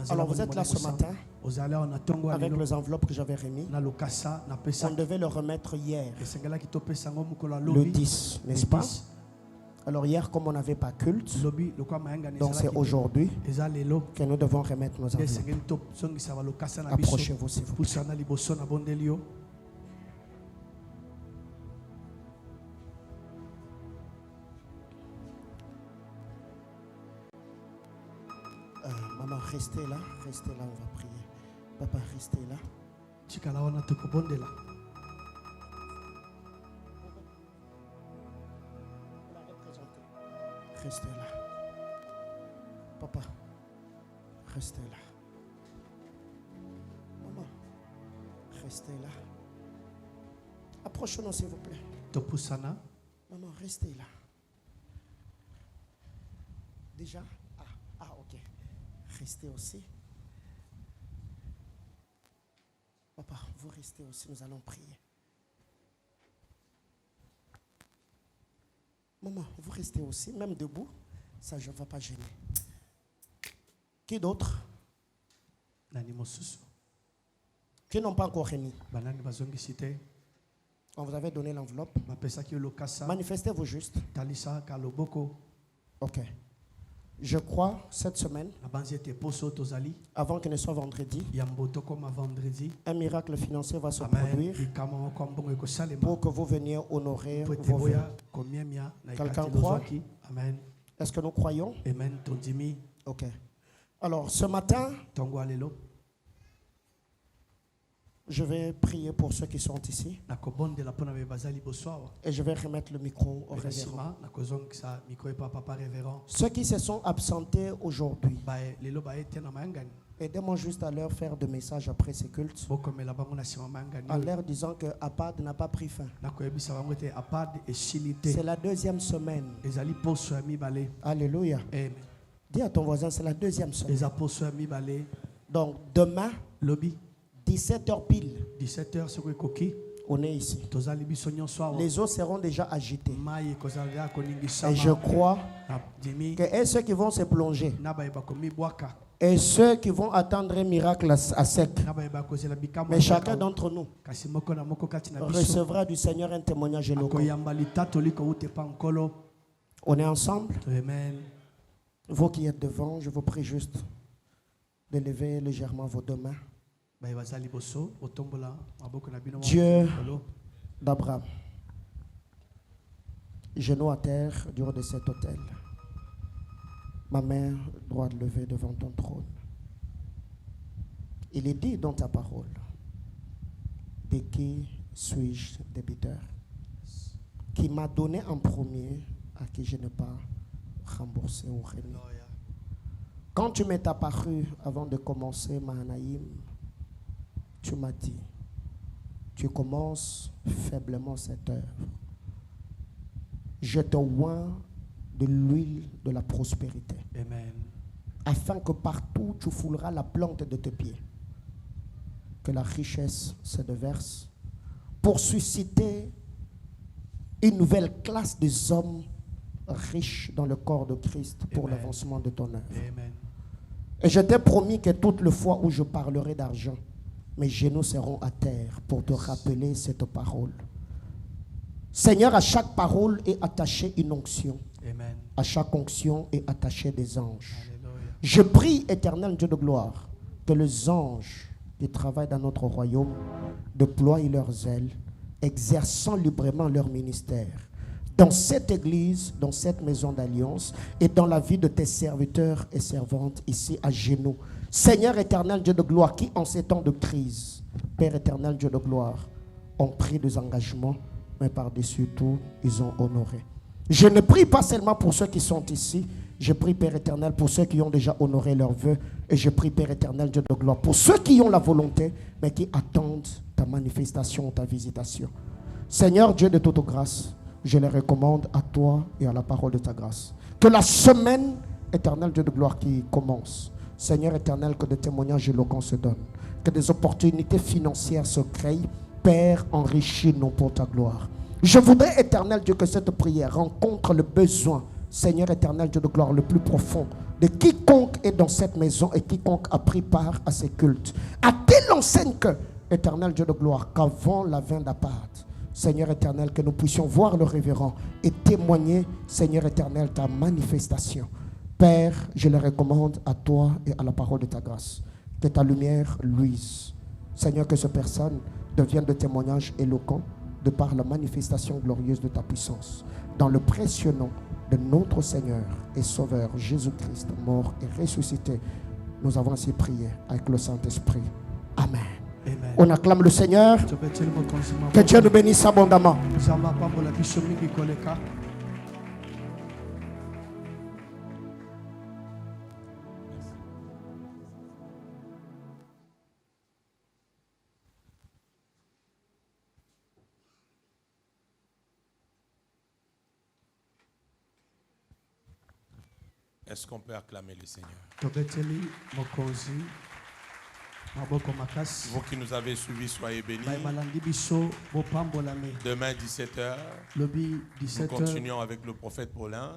Alors vous êtes là ce matin avec les enveloppes que j'avais remis. On devait le remettre hier, le 10, n'est-ce pas? Alors hier, comme on n'avait pas culte, donc c'est aujourd'hui que nous devons remettre nos enveloppes. Approchez-vous s'il vous plaît. Maman, restez là, on va prier. Papa, restez là. Restez là. Papa, restez là. Maman, restez là. Approchez-nous s'il vous plaît. Maman, restez là. Déjà? Ok. Restez aussi. Papa, vous restez aussi, nous allons prier. Maman, vous restez aussi, même debout. Ça, je ne vais pas gêner. Qui d'autre? Qui n'ont pas encore remis? On vous avait donné l'enveloppe. Manifestez-vous juste. Ok. Je crois cette semaine, avant qu'il ne soit vendredi, un miracle financier va se produire pour que vous veniez honorer vos vœux. Quelqu'un croit? Est-ce que nous croyons? Ok. Alors ce matin, je vais prier pour ceux qui sont ici. Et je vais remettre le micro au révérend. Ceux qui se sont absentés aujourd'hui, aidez-moi juste à leur faire de messages après ces cultes, en leur disant que APAD n'a pas pris fin. C'est la deuxième semaine. Alléluia. Dis à ton voisin, c'est la deuxième semaine. Donc demain, 17h pile. 17h sur le coquille. On est ici. Les eaux seront déjà agitées. Et je crois que ceux qui vont se plonger et ceux qui vont attendre un miracle à sec, mais chacun d'entre nous recevra du Seigneur un témoignage éloquent. On est ensemble. Amen. Vous qui êtes devant, je vous prie juste de lever légèrement vos deux mains. Dieu d'Abraham, genoux à terre du haut de cet autel, ma main droite levée devant ton trône. Il est dit dans ta parole, de qui suis-je débiteur? Qui m'a donné en premier, à qui je n'ai pas remboursé ou remis. Quand tu m'es apparu avant de commencer Mahanaïm, tu m'as dit, tu commences faiblement cette œuvre. Je te oins de l'huile de la prospérité. Amen. Afin que partout tu fouleras la plante de tes pieds. Que la richesse se déverse pour susciter une nouvelle classe des hommes riches dans le corps de Christ pour l'avancement de ton œuvre. Amen. Et je t'ai promis que toutes les fois où je parlerai d'argent, mes genoux seront à terre pour te rappeler cette parole. Seigneur, à chaque parole est attachée une onction. Amen. À chaque onction est attaché des anges. Alléluia. Je prie, éternel Dieu de gloire, que les anges qui travaillent dans notre royaume déploient leurs ailes exerçant librement leur ministère dans cette église, dans cette maison d'alliance et dans la vie de tes serviteurs et servantes ici à genoux. Seigneur éternel, Dieu de gloire, qui en ces temps de crise, Père éternel, Dieu de gloire, ont pris des engagements, mais par-dessus tout, ils ont honoré. Je ne prie pas seulement pour ceux qui sont ici, je prie, Père éternel, pour ceux qui ont déjà honoré leurs vœux, et je prie, Père éternel, Dieu de gloire, pour ceux qui ont la volonté, mais qui attendent ta manifestation, ta visitation. Seigneur Dieu de toute grâce, je les recommande à toi et à la parole de ta grâce. Que la semaine éternelle, Dieu de gloire, qui commence, Seigneur éternel, que des témoignages éloquents se donnent, que des opportunités financières se créent. Père, enrichis-nous pour ta gloire. Je voudrais, éternel Dieu, que cette prière rencontre le besoin, Seigneur éternel Dieu de gloire, le plus profond de quiconque est dans cette maison et quiconque a pris part à ces cultes. À telle enseigne que, éternel Dieu de gloire, qu'avant la fin d'appart, Seigneur éternel, que nous puissions voir le révérend et témoigner, Seigneur éternel, ta manifestation. Père, je le recommande à toi et à la parole de ta grâce. Que ta lumière luise. Seigneur, que ces personnes deviennent de témoignages éloquents de par la manifestation glorieuse de ta puissance. Dans le précieux nom de notre Seigneur et Sauveur Jésus-Christ, mort et ressuscité, nous avons ainsi prié avec le Saint-Esprit. Amen. Amen. On acclame le Seigneur. Que Dieu nous bénisse abondamment. Est-ce qu'on peut acclamer le Seigneur? Vous qui nous avez suivis, soyez bénis. Demain 17h, nous continuons avec le prophète Paulin.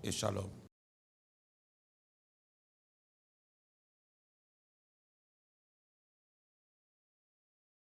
Et shalom.